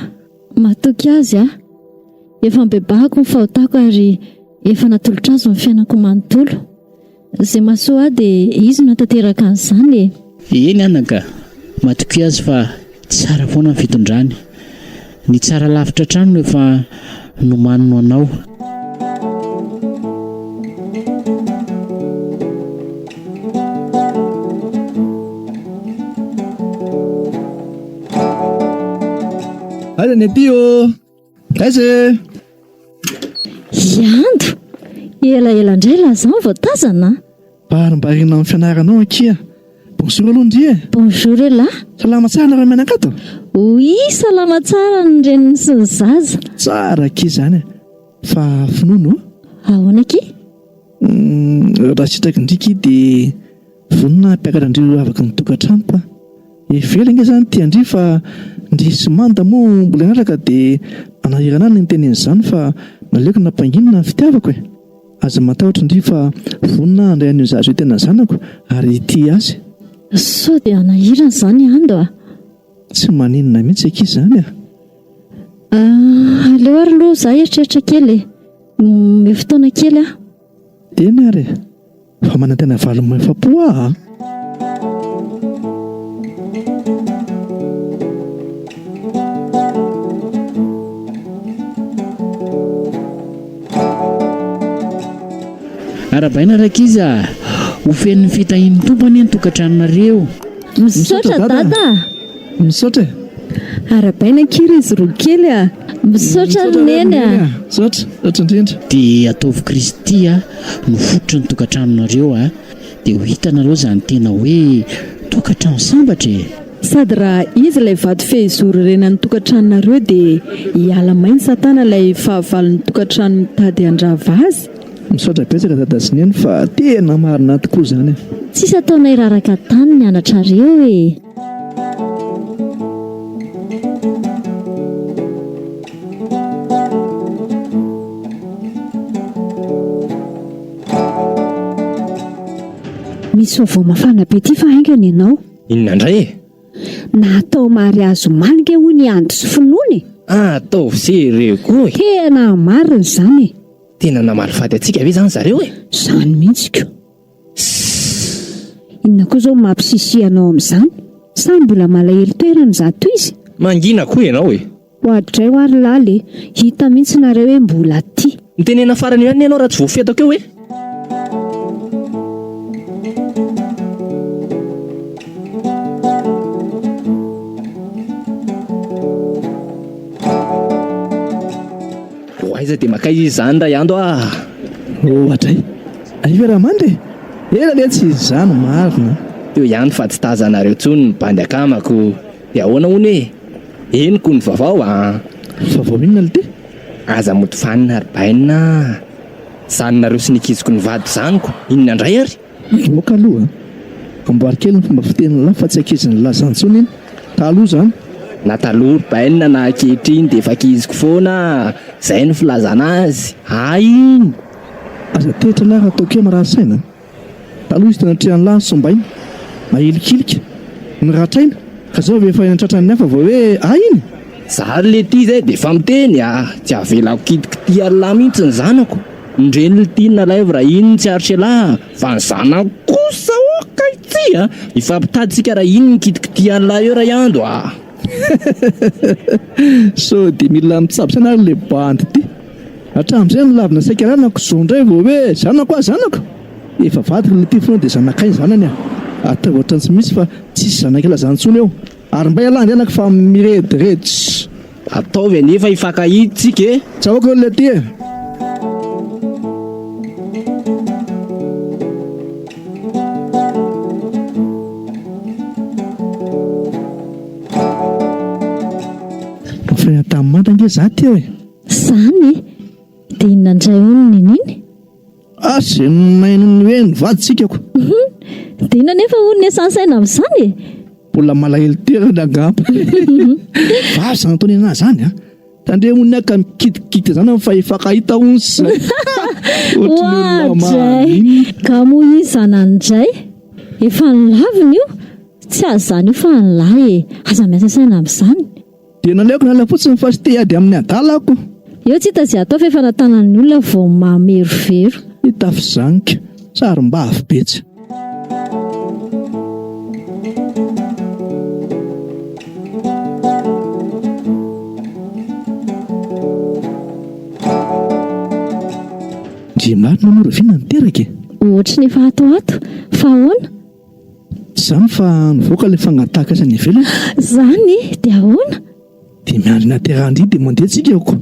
Matoky azy a. Efa mbebahako ny fahotako ary efa natolotra azy ny fiainako manontolo. Izay mahasoa dia izy no natanteraka an'izany e. Eny anaka, matoky azy fa tsara foana ny fitondrany. Ny tsara lavitra trano no efa nomanino anao. Aza ny Pio. Aiza? Iando, elaela indray lazao voatazana. Barimbarina amin'ny fianaranao akia. Bonjour aloha Andry. Bonjour ela. Salama tsara raha mianakato. Oui, salama tsara ny reniny sy ny zaza. Tsara akia zany. Fa finono? Ahoana aky? Raha sitraka ndriky dia vonona mpiakatra Andry afaka mitokantrano pa. Evela nge zany tia Andry fa ndry sy manda moa mbola natraka dia anahirana ny tenen'izany fa naleoko nampanginina ny fitiavako e. Aza matahotra Andry fa vonona andray an'io zaza io tena zanako ary tia azy. So dia anahirana izany Ando a. Tsy maninona mihitsy aky izany a. Aleo ary aloha za eritreritra kely me fotoana kely a. Tena ary fa manantena valoma efa-po a. Arabaina rakiza ho fen'ny fitahin'ny tompony ny tokantranonareo. Misaotra dada. Misaotra. Arabaina kiry izy roa kely a. Misaotra neny a. Misaotra indrindra. Dia ataovy Kristy a no fototry ny tokantranonareo a dia ho hitanareo izany tena hoe tokantrano sambatra e. Sady raha izy ilay vady fehizoro renan'ny tokantranonareo dia hiala mainy satana ilay fahavalon'ny tokantrano mitady handrava azy. Misaotra betsaka dada sy neny fa tena marina tokoa izany. Tsisy ataona iraraka tany ny anatrareo e. Misy vaovao mafana be ty fa haingana ianao. Inona indray e? Natao mariazy manika hoy ny Andry sy finoany. Ataovy sereo koa e. Tena marina izany. Tena namalyfaty antsika ve zany zareo e? Izany mihitsy ko. Inona koa izao mampisisihanao amin'izany? Sa mbola malahelo toerana zato izy? Mangina koa ianao e. Hoadray ho ary laly hita mihitsy nareo hoe mbola ty. Nitenena farany ihany ianao raha tsy voafetako eo e. Aiza dia maka izy izany raha Ando a. Atray aiva raha mandry ela le tsy izany marina. Teo ihany fa tsy tazanareo intsony ny bandy akamako. Dia ahoana hono e? Eniko ny vaovao a. Vaovao inona le ty? Aza moto fanina Arabaina. Zanonareo sy nikiziko ny vady zaniko. Inona indray ary? Moka aloha amboary kely ny fomba fiteniny lahy fa tsy akiziny lazantsony iny. Taloha izany. Na taloha Arabaina na ankehitriny dia efa akiziko foana. Izay ny filazana azy. Iny aza tehitra lahy raha atao kely raha saina. Taloha izy tena trehan'ny lahy sombaina mahilikilika ny ratraina ka zao efa entratrany hafa vao hoe iny. Zary le ty zay dia efa miteny a. Tsy avelako kitikity alahy mihitsy ny zanako. Ndreny le tinina laivo raha iny tsy aritry lahy fa ny zanako kosa oka ity a. Ifampitaditsika raha iny ny kitikity alahy eo raha Ando a. So dia mila mitsabosana ary le bandy ty. Hatramin'izay ny lavina saika ranako zao indray vao hoe zanako a zanako. Efa vadiko le ty foana dia zanakay zanany a. Atao ohatrany tsy misy fa tsisy zanak'ila zantsony eo. Ary mba ialany anako fa mirediredy. Ataovy anefa ifakahitsika e. Tsahoaka le ty e. Tamin'ny mandange zaty hoe Izany dia inona indray hono nininy? Izay mainony hoe nivaditsikako. Dia inona nefa hono ny esansaina amin'izany e? Mbola malahelo terana angamba. Vavy zany ataony anazy zany a. Tandre hono ka mikitikity zany fa ifakahita hono sy Oadray ka moa izy zananindray efa nilaviny io. Tsy azo zany io fa nilahy e. Aza miasa saina amin'izany. Dia naleoko nala fotsiny fa sy te ady amin'ny adalako. Eo tsy hita izay atao fa efa natanan'ny olona vao mamerovero. Hitafy zanika sarim-bavy betsy. Ndry marina moroviana niteraka e. Ohatry ny efa atoato fa ahoana? Izany fa nivoaka ilay fangataka izany ivelany. Izany dia ahoana? Dia miandry naterahandry dia mandeha tsika ako.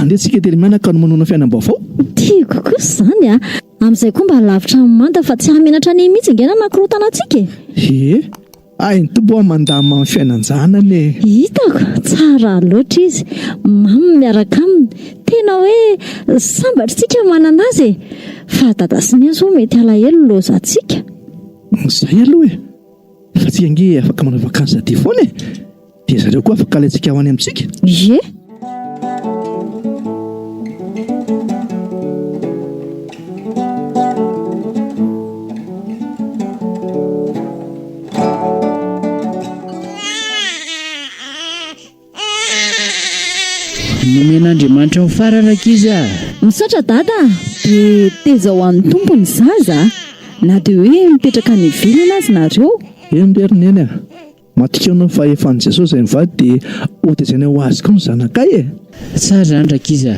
andehantsika terimana no manona fiainam-baovao. Tiako kosa izany a. Amin'izay koa mba lavitra manta fa tsy hamenatra ny mihitsy ingena nakorotana antsika. Ny tombo mandama amin'ny fiainan-janany. Hitako tsara loatra izy. Mamy miaraka aminy. Tena hoe sambatritsika manana azy. Fa dadasiny azy mety alahelo lozantsika. Izay aloha fa tsy ange afaka manao vakansy aty foana dia zareo koa afaka alaitsika ho any amintsika. Ie. Nomen'Andriamanitra ho fararaka izy misaotra dada dia teza ho an'ny tompony zaza na dia hoe mipetraka ny ivelana azy nareo. Emberiny eny matikaona fa efan'i Jesosy izay mivady dia hotezaina ho azy koa ny zanakay. Tsara andraka izy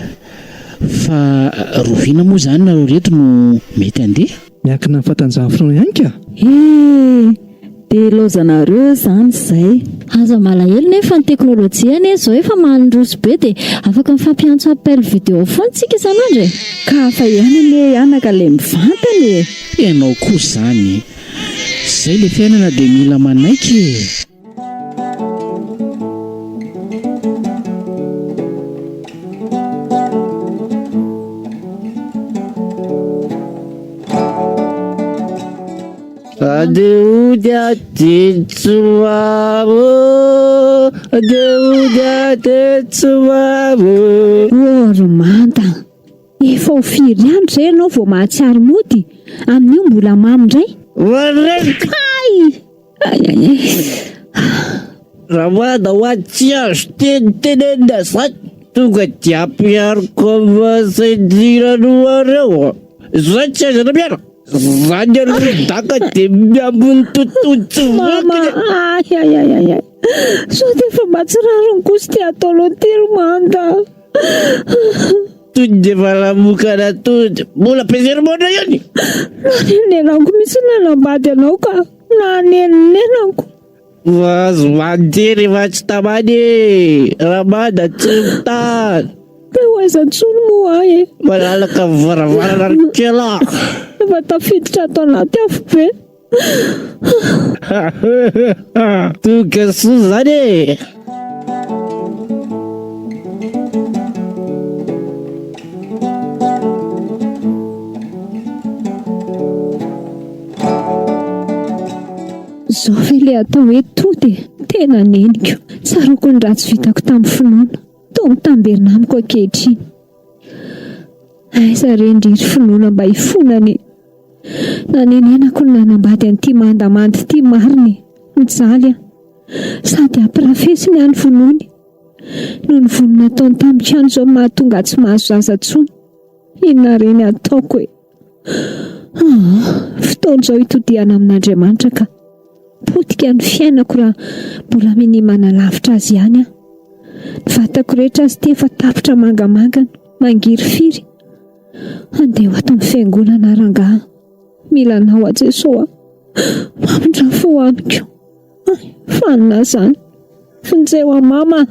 fa roviana moa izany nareo reto no mety handeha miankina ny fatanjahafina ihany ka. Dia lozanareo izany izay. Aza malahelo nefa ny teknôlôjia izao efa mahandroso be dia afaka mifampiantso appel vidéo foana tsika isan'andro. Ka fa ihany ilay anaka ilay mivantany. Ianao koa izany. Izay ilay fiainana dia mila manaiky. Adeudia tetsuabo, adeudia tetsuabo. Romanta, efa ho firy andro zay ianao vao mahatsiaro mody amin'io mbola mamy indray. Kay! Ramada ho atsy azo tenenina zany tonga dia ampiariko amin'izay tiarano. Zay tsy azo miara. Zany aloha daka dia miambony tontotso. Mama, sao dia efa mahatsirarony kosa ty atao lotery manda. Tonde valamokana tonde mbola pesermona iany. Nanenenako misy nanambady anao ka nanenenenako. Azo mandeha rehefa tsy tamany ramada tsy mitany. Ka hoaizantsolo moa malalaka varavarana rikela. Efa tafiditra ato anaty afo be. Tonga soa zany Zao ve ilay atao hoe tody tena neniko. Tsaroko ny ratsy vitako tamin'ny finoana tao mitamberina amiko ankehitriny. Aiza rendry finoana mba hifonany. Nanenenako ny nanambady an'ity mandamandy ity mariny mijaly sady ampirafesiny any vonony noho ny vonona ataony tamikany zao mahatonga tsy mahazo zaza tsony. Inona reny ataoko fotoana izao hitodiana amin'Andriamanitra ka potika ny fiainako raha mbola minimana lavitra azy ihany. Ny vatako rehetra azy ty efa tapitra mangamanga mangiry firy. Andeha ho ato amin'ny fiangonana rangaha. Mila nao a Jesosy mamindrafo amiko. Fanina zany finjay ho mama.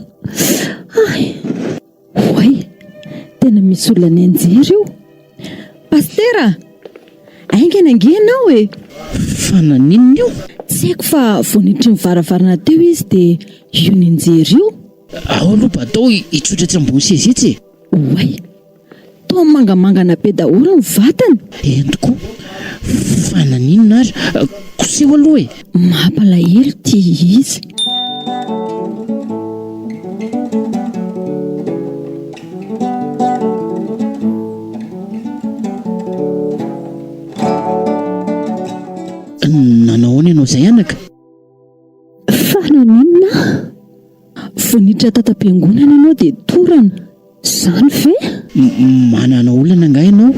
Hoay, tena misy olona ny anjery io. Pastera, aingana angenao Fananinina io? Tsy haiko fa vonitry ny varavarana teo izy dia io ny anjery io. Ao aloha batao hitsotra tsy ambony sezitsy. Hoay, toa mangamangana be daholo ny vatany. Entiko fananinina ary koseho aloha mampalahelo ty izy. Nanahoana ianao izay anaka? Fananinina? Vonitra tatam-piangonana ianao dia torana. Zany ve? Manana olana anga ianao?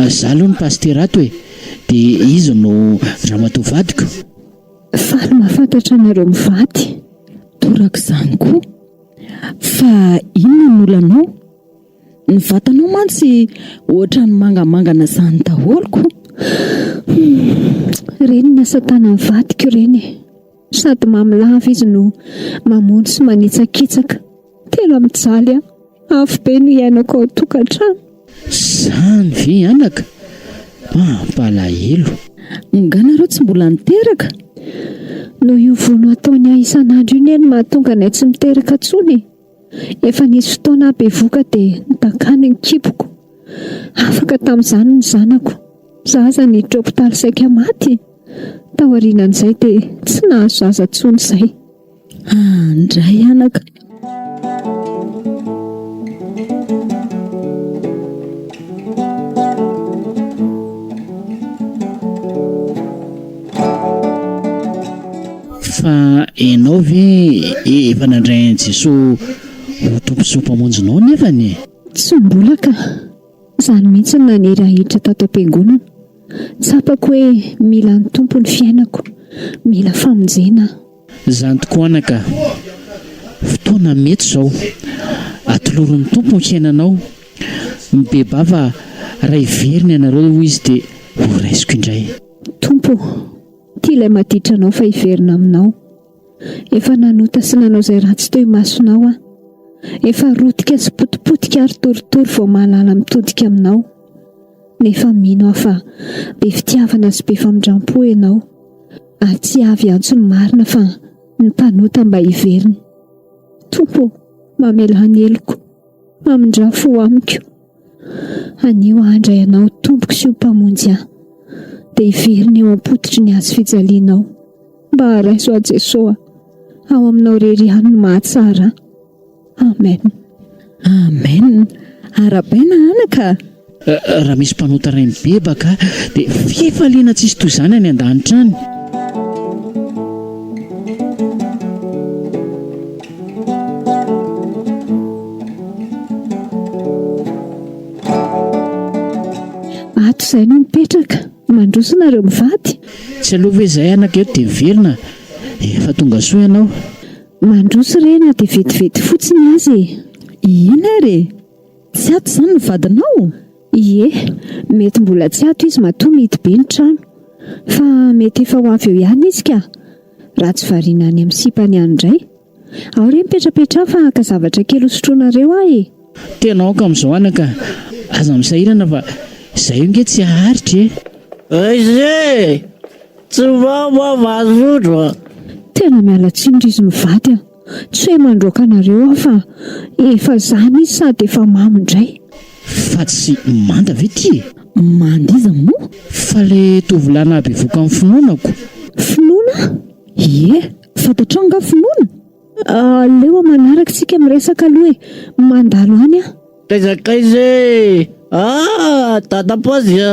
Zaho aloha ny pasterato dia izy no ramatoa vadiko. Faly mahafantatra anareo mivady. Torako izany koa. Fa inona ny olanao? Ny vatanao mantsy ohatra ny mangamangana izany daholoko. Reny ny asa tanany vadiko reny. Sady mamilava izy no mamono sy manitsakitsaka. Tena mijaly afo be no iainako ao tokantrano. Zany ve anaka? Mampalahelo. Nganareo tsy mbola niteraka? Noho io vono ataony ahy isan'andro iny eny mahatonga anay tsy miteraka intsony. Efa nisy fotoana bevoka dia nitakany ny kiboko. Afaka tamin'izany ny zanako. Zaza niditra hopitaly saika maty. Tao aorianan'izay dia tsy nahazo zaza intsony izay. Andray anaka. Fa ianao ve efa nandray an'i Jesosy ho tomposoa mpamonjinao nefany? Tsy mbola ka. Izany mihitsy naniry ahiditra tato am-piangonana. Tsapako hoe mila ny tompo ny fiainako, mila famonjena. Izany tokoa anaka. Fotoana mety izao. Atoloron'ny tompo ny fiainanao. Mibeba fa raha iveriny ianareo ho izy dia ho raisiko indray. Tompo, tia ilay maditra anao fa hiverina aminao. Efa nanota sy nanao izay ratsy teo imasonao aho. Efa rotika sy potipotika ary toritory vao mahalala mitodika aminao. Nefa mino aho fa be fitiavana sy be famindram-po ianao. Ary tsy avy antso ny marina fa ny mpanota mba hiverina. Tompo, mamela haneloko, mamindra-fo amiko. Anio andray ianao tompoko sy mpamonjy ahy. Dia hiverina eo am-pototry ny azo fijalianao. Mba haraiso a Jesosy ao aminao rery ihany no mahatsara. Amen. Amen. Arabaina anaka. Raha misy mpanota iray mibebaka dia fifaliana tsisy toy izany any an-danitra any. Ato izay no mipetraka mandroso nareo mivady. Tsy aloha ve izay anaka eto dia verina efa tonga soa ianao. Mandroso rena dia vetivety fotsiny azy. Ina re? Tsy ato izany ny vadinao? Ie, mety mbola tsy ato izy matoa mety be ny trano. Fa mety efa ho avy eo ihany izy ka. Raha tsy variana any amin'ny sipany ihany indray. Ao re mipetrapetra fa haka zavatra kely hosotroanareo ahy. Tenao ka amin'izao anaka. Aza misahirana fa izay io nge tsy haharitra e. Aizay! Tsy mba mahazotro. Tena miala tsiny izy mivady aho. Tsy hoe mandroaka anareo aho fa efa izany izy sady efa mamy indray. Fa tsy manda ve ty? Mandiza moa? Fa le tovolahy nabevoka amin'ny finoanako. Finoana? Ie, fantatrao nga finoana? Leo manaraka tsika miresaka aloha e. Mandalo any aho. Kaizakaizay! Tatapazy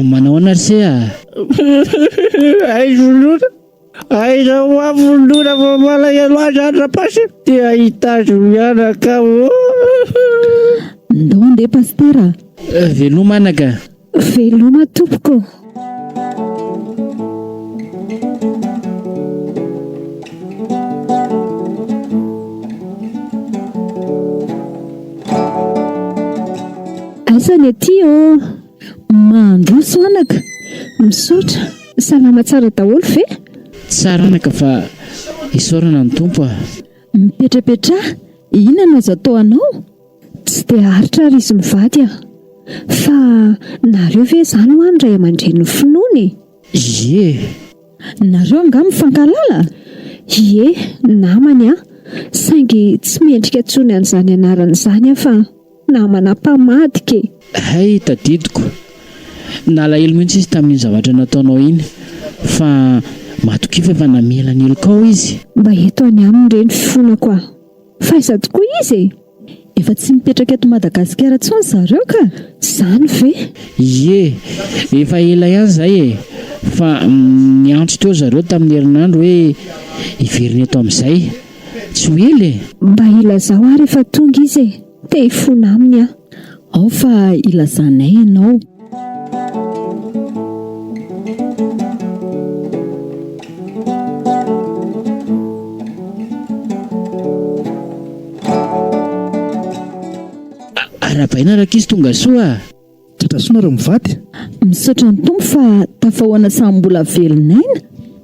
Manao anarse Aizolona. Aiza ho avolona fa malahelo azy andrapasy. Tia ahitazo mianaka o. Ndao andeha pastera. veloma anaka. Veloma tompoko. Aisa ny aty o. Mandroso anaka. Misaotra. Salama tsara daholo ve? Tsara anaka fa isaorana ny tompo. Mipetrapetra. Inona no azo atao anao? Tsy dia haritra ary izy mivady aho. Fa nareo ve izany ho andray aman-dreny finoany? Ie. Nareo anga mifankalala? Ie, namany aho. Saingy tsy mendrika intsony an'izany anarana izany aho fa namana mpamadika. Hay tadidiko. Nalahelo mihitsy izy tamin'ny zavatra nataonao iny. Fa matokifa efa namela ny elokao izy. Mba eto any aminy ireny fifonako aho. Faiza tokoa izy? Efa tsy mipetraka eto Madagasikara intsony zareo ka? Izany ve? Ie, efa ela ihany izay e. Fa niantso teo zareo tamin'ny herinandro hoe hiverina eto amin'izay. Tsy ho ela e. Mba ilazao ary efa tonga izy e. Te hifona aminy aho. Ao fa ilazanay ianao. Arabaina rak'izy tonga soa. Tratrasoana raha mivady. Misaotra ny tompo fa tafahoana samy mbola velon'aina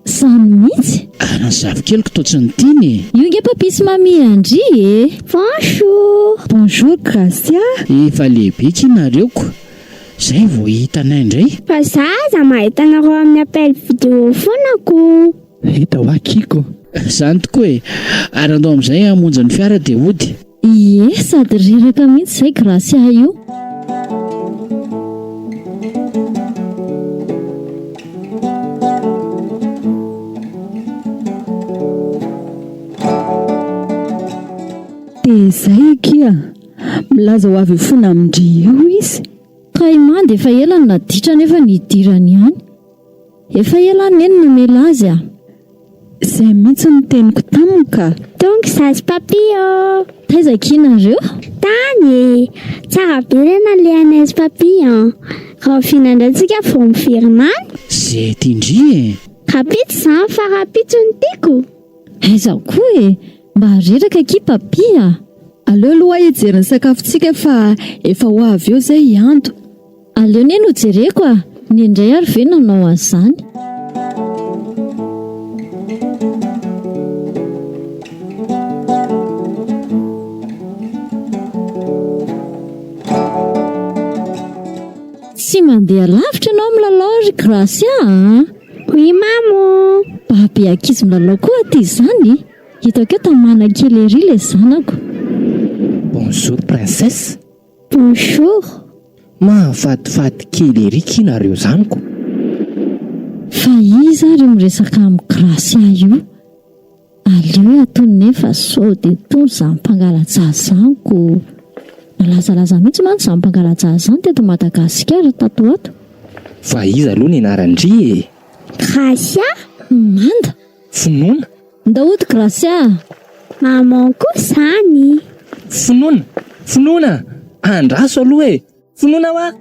Sany mihitsy Arany zavikeloko toa tsy ny tiany. io nge papisy mami Andry e. Bonjour. Bonjour Gracia. Efa lehibe kinareoko. Zay vao hitanay indray. Fa zaza mahita anareo amin'ny appel vidéo fonako. Hita ho akiko. Zany tokoa e. Ary andao amin'izay hamonjy ny fiara dia hody. Ie, sady reraka mihitsy zay Gracia io. Dia izay kia milaza ho avy fona amindry io izy. Kaimande efa ela ny naditra nefa nidirany ihany. Efa ela nenina mela azy a. Izay mihitsy ny teniko taminy ka. Donc ça se papillon. Taiza kinareo? Tany tsara be le anazy papillon. Raha finandratsika vao mifirinany. Zay tindry e. Rapito zany fa rapito ny tiako. Aiza koa e. Mba reraka ki papia. Aleo aloha hijeriny sakafontsika fa efa ho avy eo zay ianto. Aleo ne no jereko a. Ny indray ary ve nanao an'izany. Tsy mandeha lavitra ianao milalao ry Gracia a? Oui maman. Baby ankizy milalao koa aty izany. Hitako eo tamana kely ery le zanako. Bonjour princesse. Bonjour. Mahafatifaty kely ery kinareo zaniko. Fa iza ary miresaka amin'ny Gracia io. Aleo atony nefa sao dia tony izany mpangalaja zaniko. Malazalaza mihitsy mantsy izany mpangalaja zany teto Madagasikara tato ato. Fa iza aloha ny anarandry e. Gracia. Manda. Finoana. Ndaody Gracia. Maman koa zany. Finoana. Finoana. Andraso aloha e. Finoana wa.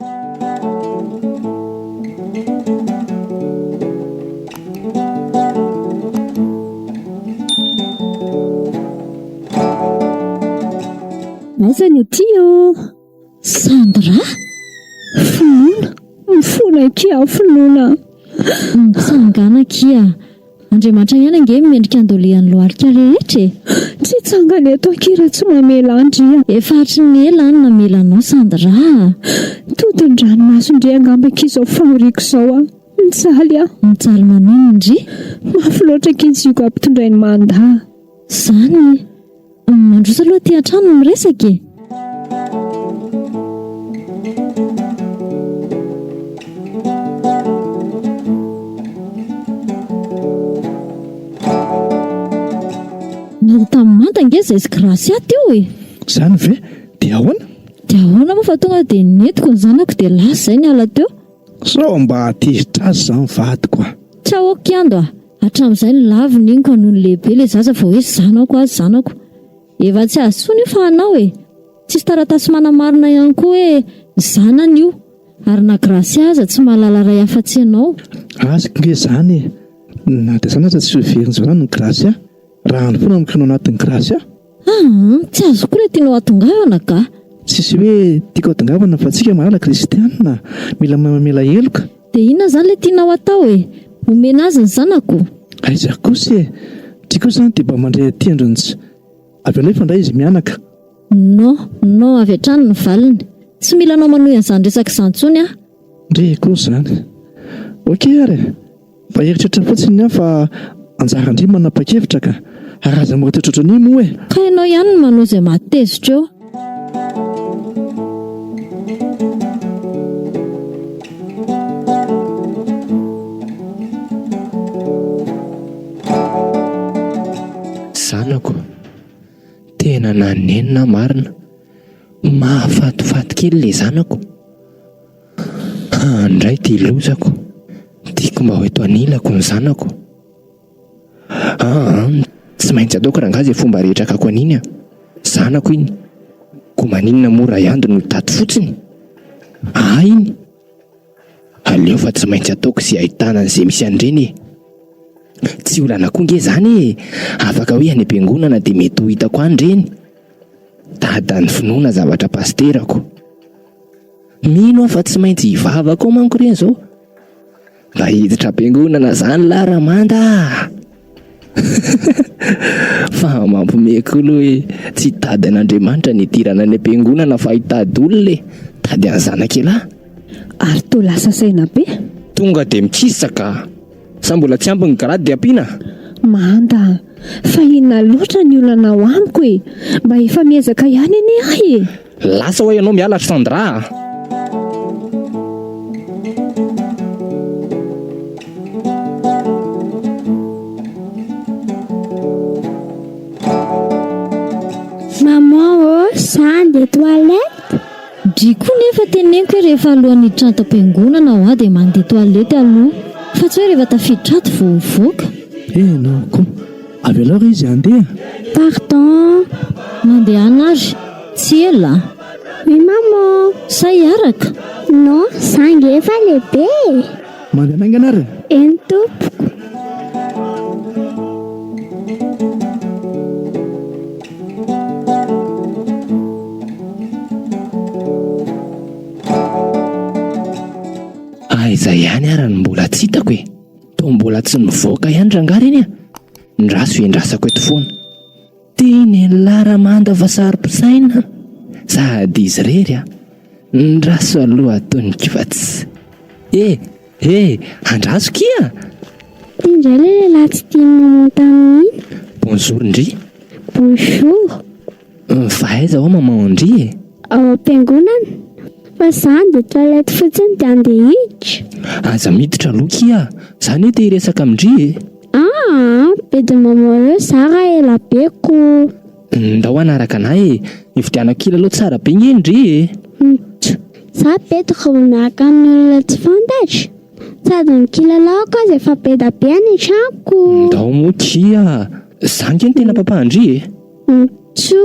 Aiza ny tio? Sandra? Finoana. Mifona kia finoana. Mitsangana kia. Andriamanitra ihany ange mendrika andolehan'ny loharika rehetra e. Tsy tsangany eto akira tsy mamela Andry. Efa hatry ny ela any namelanao Sandra. Todin-dranomaso indray angamba kizao fahoriko izao a. Mijaly a. Mijaly manino indry? Mafy loatra kiziko ampitondray ny mandaha. Zany. Mandrosa aloha ty an-trano miresaka e. Tamin'manta nge zay sy Gracia teo e. Zany ve? Dia ahoana? Dia ahoana moa fa tonga dia netiko ny zanako dia lasa izay ny ala teo. Sao mba atezitra azy izany vadiko a. Tsy ahoako iando a. Hatramin'izay ny laviny iny ka noho ny lehibe ilay zaza vao hoe zanako azy zanako. Efa tsy azo tsony io fa anao e. Tsisy taratasy manamarina ihany koa hoe zanany io. Ary na Gracia aza tsy mahalala ray afa-tsy ianao. Azoko nge zany e. Na dia zany aza tsy hoveriny izao zany ny Gracia. Raha any foana amikanao anatin'ny Gracia. Tsy azo koa ilay tianao atongavana ka. Tsisy hoe tiako atongavana fa tsika mahala kristianina. Mila mamela heloka. Dia inona zany ilay tianao atao e? Omena azy ny zanako. Aiza kosa e. Tiako zany dia mba mandray aty androny. Avy alay fandray izy mianaka. No, avy hatrany ny valiny. Tsy mila anao manohy an'izany resaka izany intsony a. Ndre kosa zany. Okey ary. Mba heritratra fotsiny aho fa anjara indray manapa-kevitra ka. Araza matotrotra ny moa e. Ka ianao ihany no manao izay matezitra eo. Zanako. Tena nanenina marina. Mahafatifaty kely ilay zanako. Andray dia lozako. Tiako mba ho eto anilako ny zanako. Tsy maintsy ataoko rangazy fomba rehetra kako an'iny a. Zanako iny. Ko maninona mora ihando no tato fotsiny. Iny. Aleo fa tsy maintsy ataoko sy ahitana an'izay misy andreny e. Tsy olana koa nge zany e. Afaka hoe any am-piangonana dia mety ho hitako andreny. Dadan'ny finoana zavatra pasterako. Mino aho fa tsy maintsy hivavako manko ireny zao. mba hiditra am-piangonana zany laramanda. Fa mampomeko aloha hoe tsy tady an'Andriamanitra ny idirana ny am-piangonana fa hitady olona tady any zanak'elahy. Ary toa lasa saina be. Tonga de mikisaka. Sa mbola tsy ampy ny grady de ampiana? Manda, fa inona loatra ny olana ao amiko e. Mba efa miezaka ihany ane ahy e. Lasa ho ianao mialatry fandra. Maman zany de toilette. Driko nefa teneniko hoe rehefa alohan'ny hiditra am-piangonana ao dia mandeha toalety aloha, fa tsy hoe rehefa tafiditra ato vao mivoaka. Nao koa avy aloha izy andeha. Pardon. Mandeha anary tsy ela. Oui maman. Sa hiaraka? Non, zangy efa lehibe. Mandeha nanganary? Eny tompoko. Aiza ihany arany mbola tsy hitako e. Toa mbola tsy mivoaka ihany rangary iny a. Ndraso endrasako eto foana. Teny laramanda vasary-pisaina sady izy rery a. Ndraso aloha ataony kifatsy. Andraso kia. Indray lehilahy tsy tia mamonta aminy. Bonjour Andry. Bonjour. Fa aiza ho maman Andry e? Ao am-piangonana. Fa zany de toilette fotsiny de andeha hiditra. Aza miditra aloha kia. Zany hoe te hiresaka amindry e. Be de maman reo zara ela beko. Ndao anaraka anahy e. Ividiana kila aloha tsara be ny Andry e. Za betaka miaraka amin'ny olona tsy fantatra. Sady mikilalao koa izay efa beda be any an-tranoko. Ndao moa kia. Zany ke ny tena papa Andry e. Tso,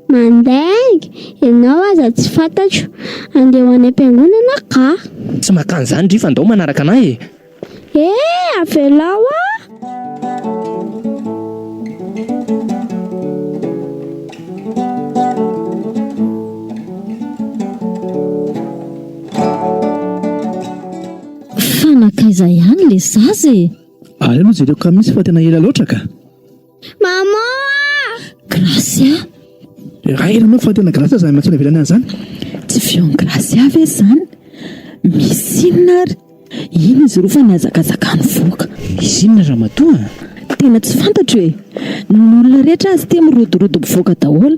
mandaingy, ianao aza tsy fantatro. Andeha ho any am-piangonana ka. Tsy makany zany Andry fa ndao manaraka anahy e. Avelao a. Fanakaiza ihany le zazy. Ary aloha zareo ka misy fa tena ela loatra ka. Maman! Gracia. Raha elanao fa tena grâce zany mahatsona velany an'izany. Tsy vion Gracia ve zany? Misy inona ary? Ino izy roa fa niazakazaka ny voaka. Misy inona raha matoa? Tena tsy fantatro hoe n'olona rehetra azy tia mirodorodo mpivoaka daholo.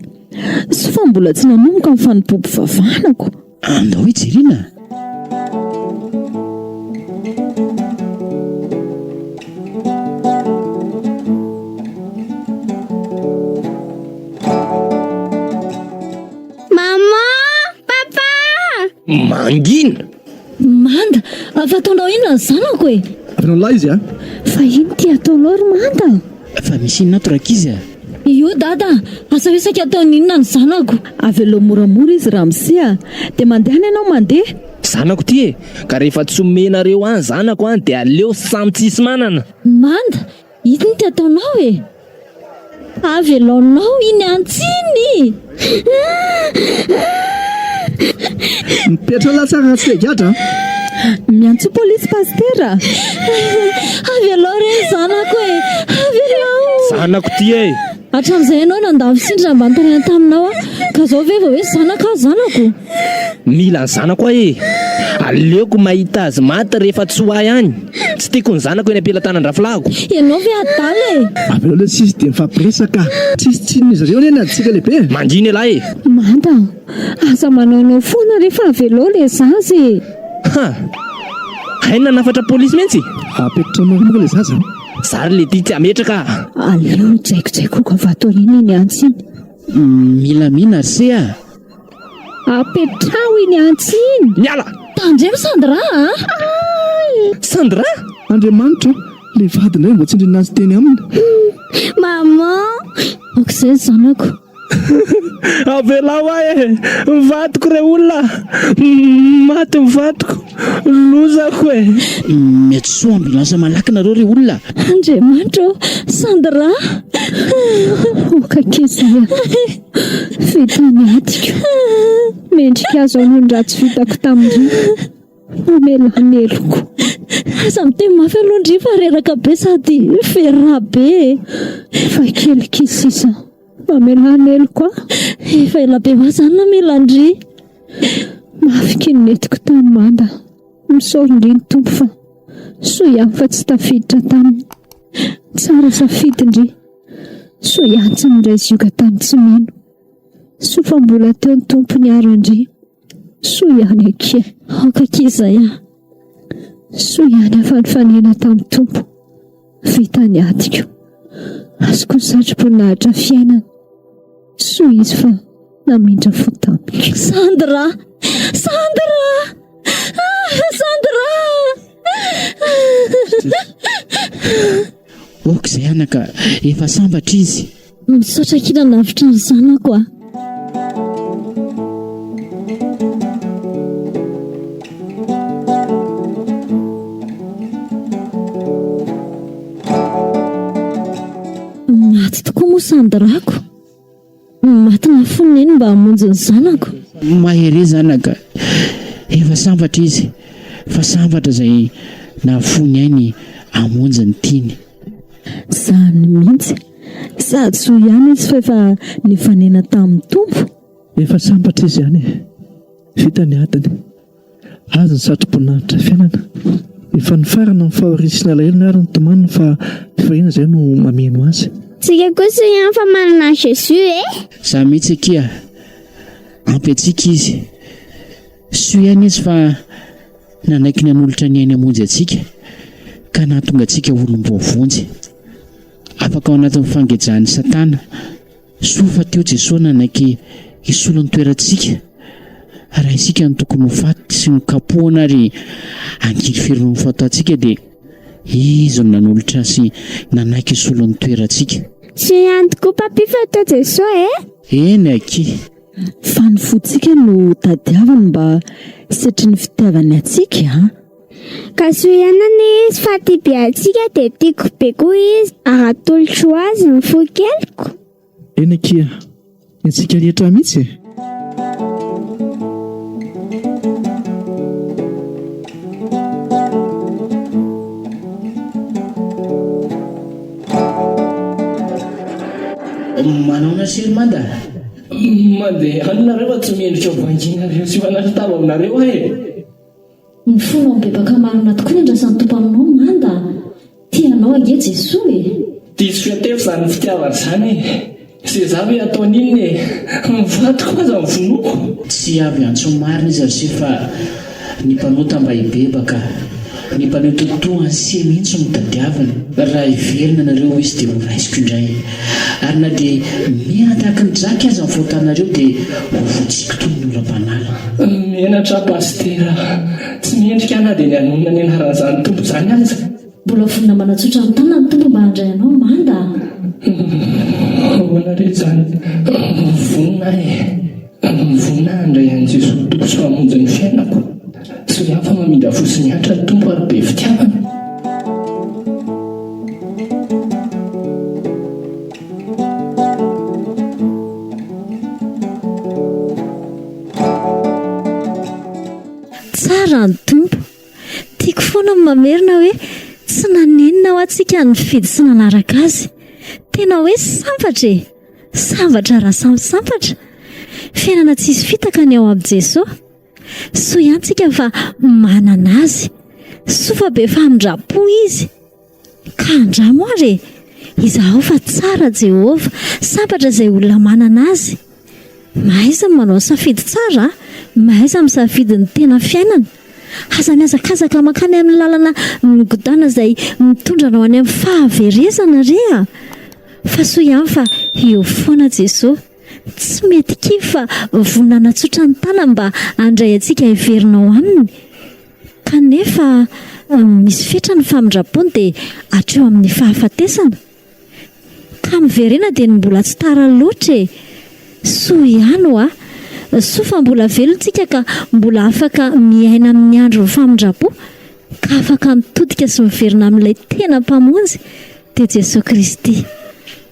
Sy fa mbola tsy nanomboka amin'ny fanompoam-pivavanako. Andao hijerena. Mangina. Manda, fataonao inona ny zanako e? Avinao lahy izy a? Fa ino ty ataonao ry Manda? Fa misy inona ato rakizy a? Io dada, asa hoesaka ataony inona ny zanako? Avy aloha moramora izy ramsia. De mandeha any ianao mandeha. Zanako ty e. Ka rehefa tsy omenareo any zanako any de aleo samy tsisy manana. Manda, ito ny ty ataonao e? Avy alohanao iny antsiny. Mipetra latsara tsy legatra. Miantso polisy pastera. Avy aloha re zanako e. Avy aloha. Zanako ty e. Hatramin'izay ianao nandavy sindry mba nitarina taminao ka zao ve vao hoe zanaka zanako. Mila ny zanako e. Aleoko mahita azy maty rehefa tsy ho ahy any. Tsy tiako ny zanako eny am-pelantanan-drafilahiko. Ianao ve adala e? Avy aloha sisy de mifampiresaka. Tsisy ireo neny atsika lehibe. Mandiny lahy e. Manda, asa manaonao foana rehefa avelo le zazy. Haina nafatra polisy mihitsy. Apetratra moka le zaza. Zary le ty ametraka. Aleo jaiko ka vatorina iny antsiny. Mila mina se a. Apetrao iny antsiny. Miala. Tandremo Sandra a? Sandra? Andriamanitra, le vadinay mbo tsy indrina azy teny aminy. Maman! Okizay zanako. Avelao ahy e. Mivadiko re olona. Maty mivadiko. Lozako e. Mety soa ambilansa malaky nareo re olona. Andriamanitra, Sandra. Okakizay. Fitany atiko. Mendrika azo amin'ny ratsy vitako tamin'ireo. Omela meloko. Aza miteny mafy aloha Andry fa reraka be sady ferra be. Efa kely kisisa mamelana elo koa. Efa ela be mazana mila Andry. Mafy kinetiko tany manda misorondriny tompo fa soa ihany fa tsy tafiditra taminy. Tsara safidy Ndry. Soa ihany tsy miray zioka tany tsy mino. Soa fa mbola teo ny tompony ary Ndry. Soa ihany akia. Aoka kizay Soa ihany afanifanena tamin'ny tompo. Vitany atiko. Azoko ny satro-boninahitra fiainana. Soa izy fa namindra fo tamiko. Sandra! Sandra! Sandra! Ok izay anaka efa sambatra izy. Misaotra kina navitra ny zanako a. Maty tokoa moa Sandrako. Maty na foneny mba hamonjy ny zanako. Mahery zanaka efa sambatra izy. Fa sambatra izay nafony ainy hamonjy ny tiany. Zany mihitsy. Sady soa ihany izy fa efa nifanena tamin'ny tompo. Efa sambatra izy ihany. Vita ny adiny. Azo ny satro-boninahitra fiainana. Efa nifarana ny fahorisina alahelo ary ny tomanina fa fivahina izay no mameno azy. Tsika kosa ihany fa manana Jésus Za mihitsy akia ampy antsika izy. Soa ihany izy fa nanaiky ny anolotra ny ainy hamonjy antsika ka nahatonga antsika olom-boavonjy afaka ao anatin'ny fangejahan'ny Satana. Soa fa teo Jesosy nanaiky hisolo ny toerantsika raha isika ny tokony ho faty sy ny kapohana ary angirifiry ny fataontsika dia izy no nanolotra sy nanaiky hisolo ny toerantsika. Sy ihany tokoa papi fa tao Jesosy Eny aky. Fa ny fotsika no tadiavany mba setry ny fitiavany atsika Ka soa ihany izy fa tia be atsika dia tiako be koa izy ahatolotro azy ny fo keliko. Eny akia intsika rehetra mihitsy. Manao nasiry manda mandeha anareo tsy miendrika vanginareo sy fanatava aminareo Ny folo mibebaka marina tokoa ny andrasan'ny tompo aminao manda. Tianao age Jesosy diso fiatefo zany fitiavany zany sy za hoe ataon'inony mivatoko aza mivonoko. tsy avy antsomarina izy ary fa ny mpanota mba hibebaka ny mpaneo totoa sy mihitsy mitadiavana raha iverina nareo izy dia horaisiko indray ary na dia mihatahaka ny draky aza mivoatanareo dia hovotsiko toy ny oram-panala. Mienatra pastera tsy miendrika ana dia ny anonona ny anaran'izany tompo zany aza. mbola vonina manatsotra amin'ny tanana ny tompo mba handray anao manda. Hoanareo zany vonina handray an'i Jesosy tompo sy mamonjy ny fiainako. Sy ihany fa mamindra fosiny hatra ny tompo ary be fitiavana. Tsara ny tompo. Tiako foana mamerina hoe tsy nanenina ho antsika ny fidy sy nanaraka azy. Tena hoe sambatra raha sambatra. Fiainana tsisy fitaka ny ao amin'i Jesosy. Soa ihany tsika fa manana azy. Soa fa be famindrapo izy. Ka andramo ary izaho fa tsara Jehova, sambatra izay olona manana azy. Mahaiza manao safidy tsara, mahaiza misafidy ny tena fiainana. Aza miazakazaka makany amin'ny lalana migodana izay mitondra anao any amin'ny fahaverezana rea. Fa soa ihany fa eo foana Jesosy. Tsy mety kivy fa vonana tsotra ny tanana mba handray antsika hiverinao aminy. Kanefa misy fetra ny famindrapony dia hatreo amin'ny fahafatesana. Ka miverena dia ny mbola tsy tara loatra e. Soa ihany ho soa fa mbola velontsika ka mbola afaka miaina amin'ny andro famindrapo ka afaka mitodika sy miverina amin'ilay tena mpamonjy dia Jesosy Kristy.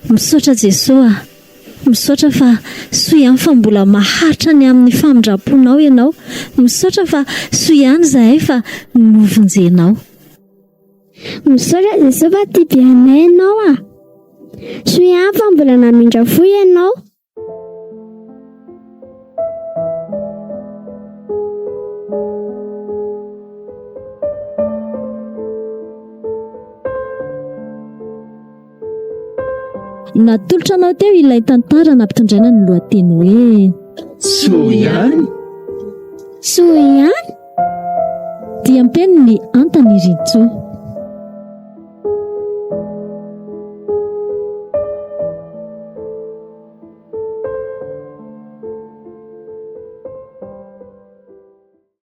Misaotra Jesosy misaotra fa soa ihany fa mbola maharitra ny amin'ny famindram-ponao ianao. Misaotra fa soa ihany zahay fa novonjenao. Misaotra Jesosy fa tia bianay ianao a. Soa ihany fa mbola namindra fo ianao. Natolotra anao teo ilay tantara nampitondraina ny lohateny hoe soa ihany. Soa ihany dia ampeny ny Andry.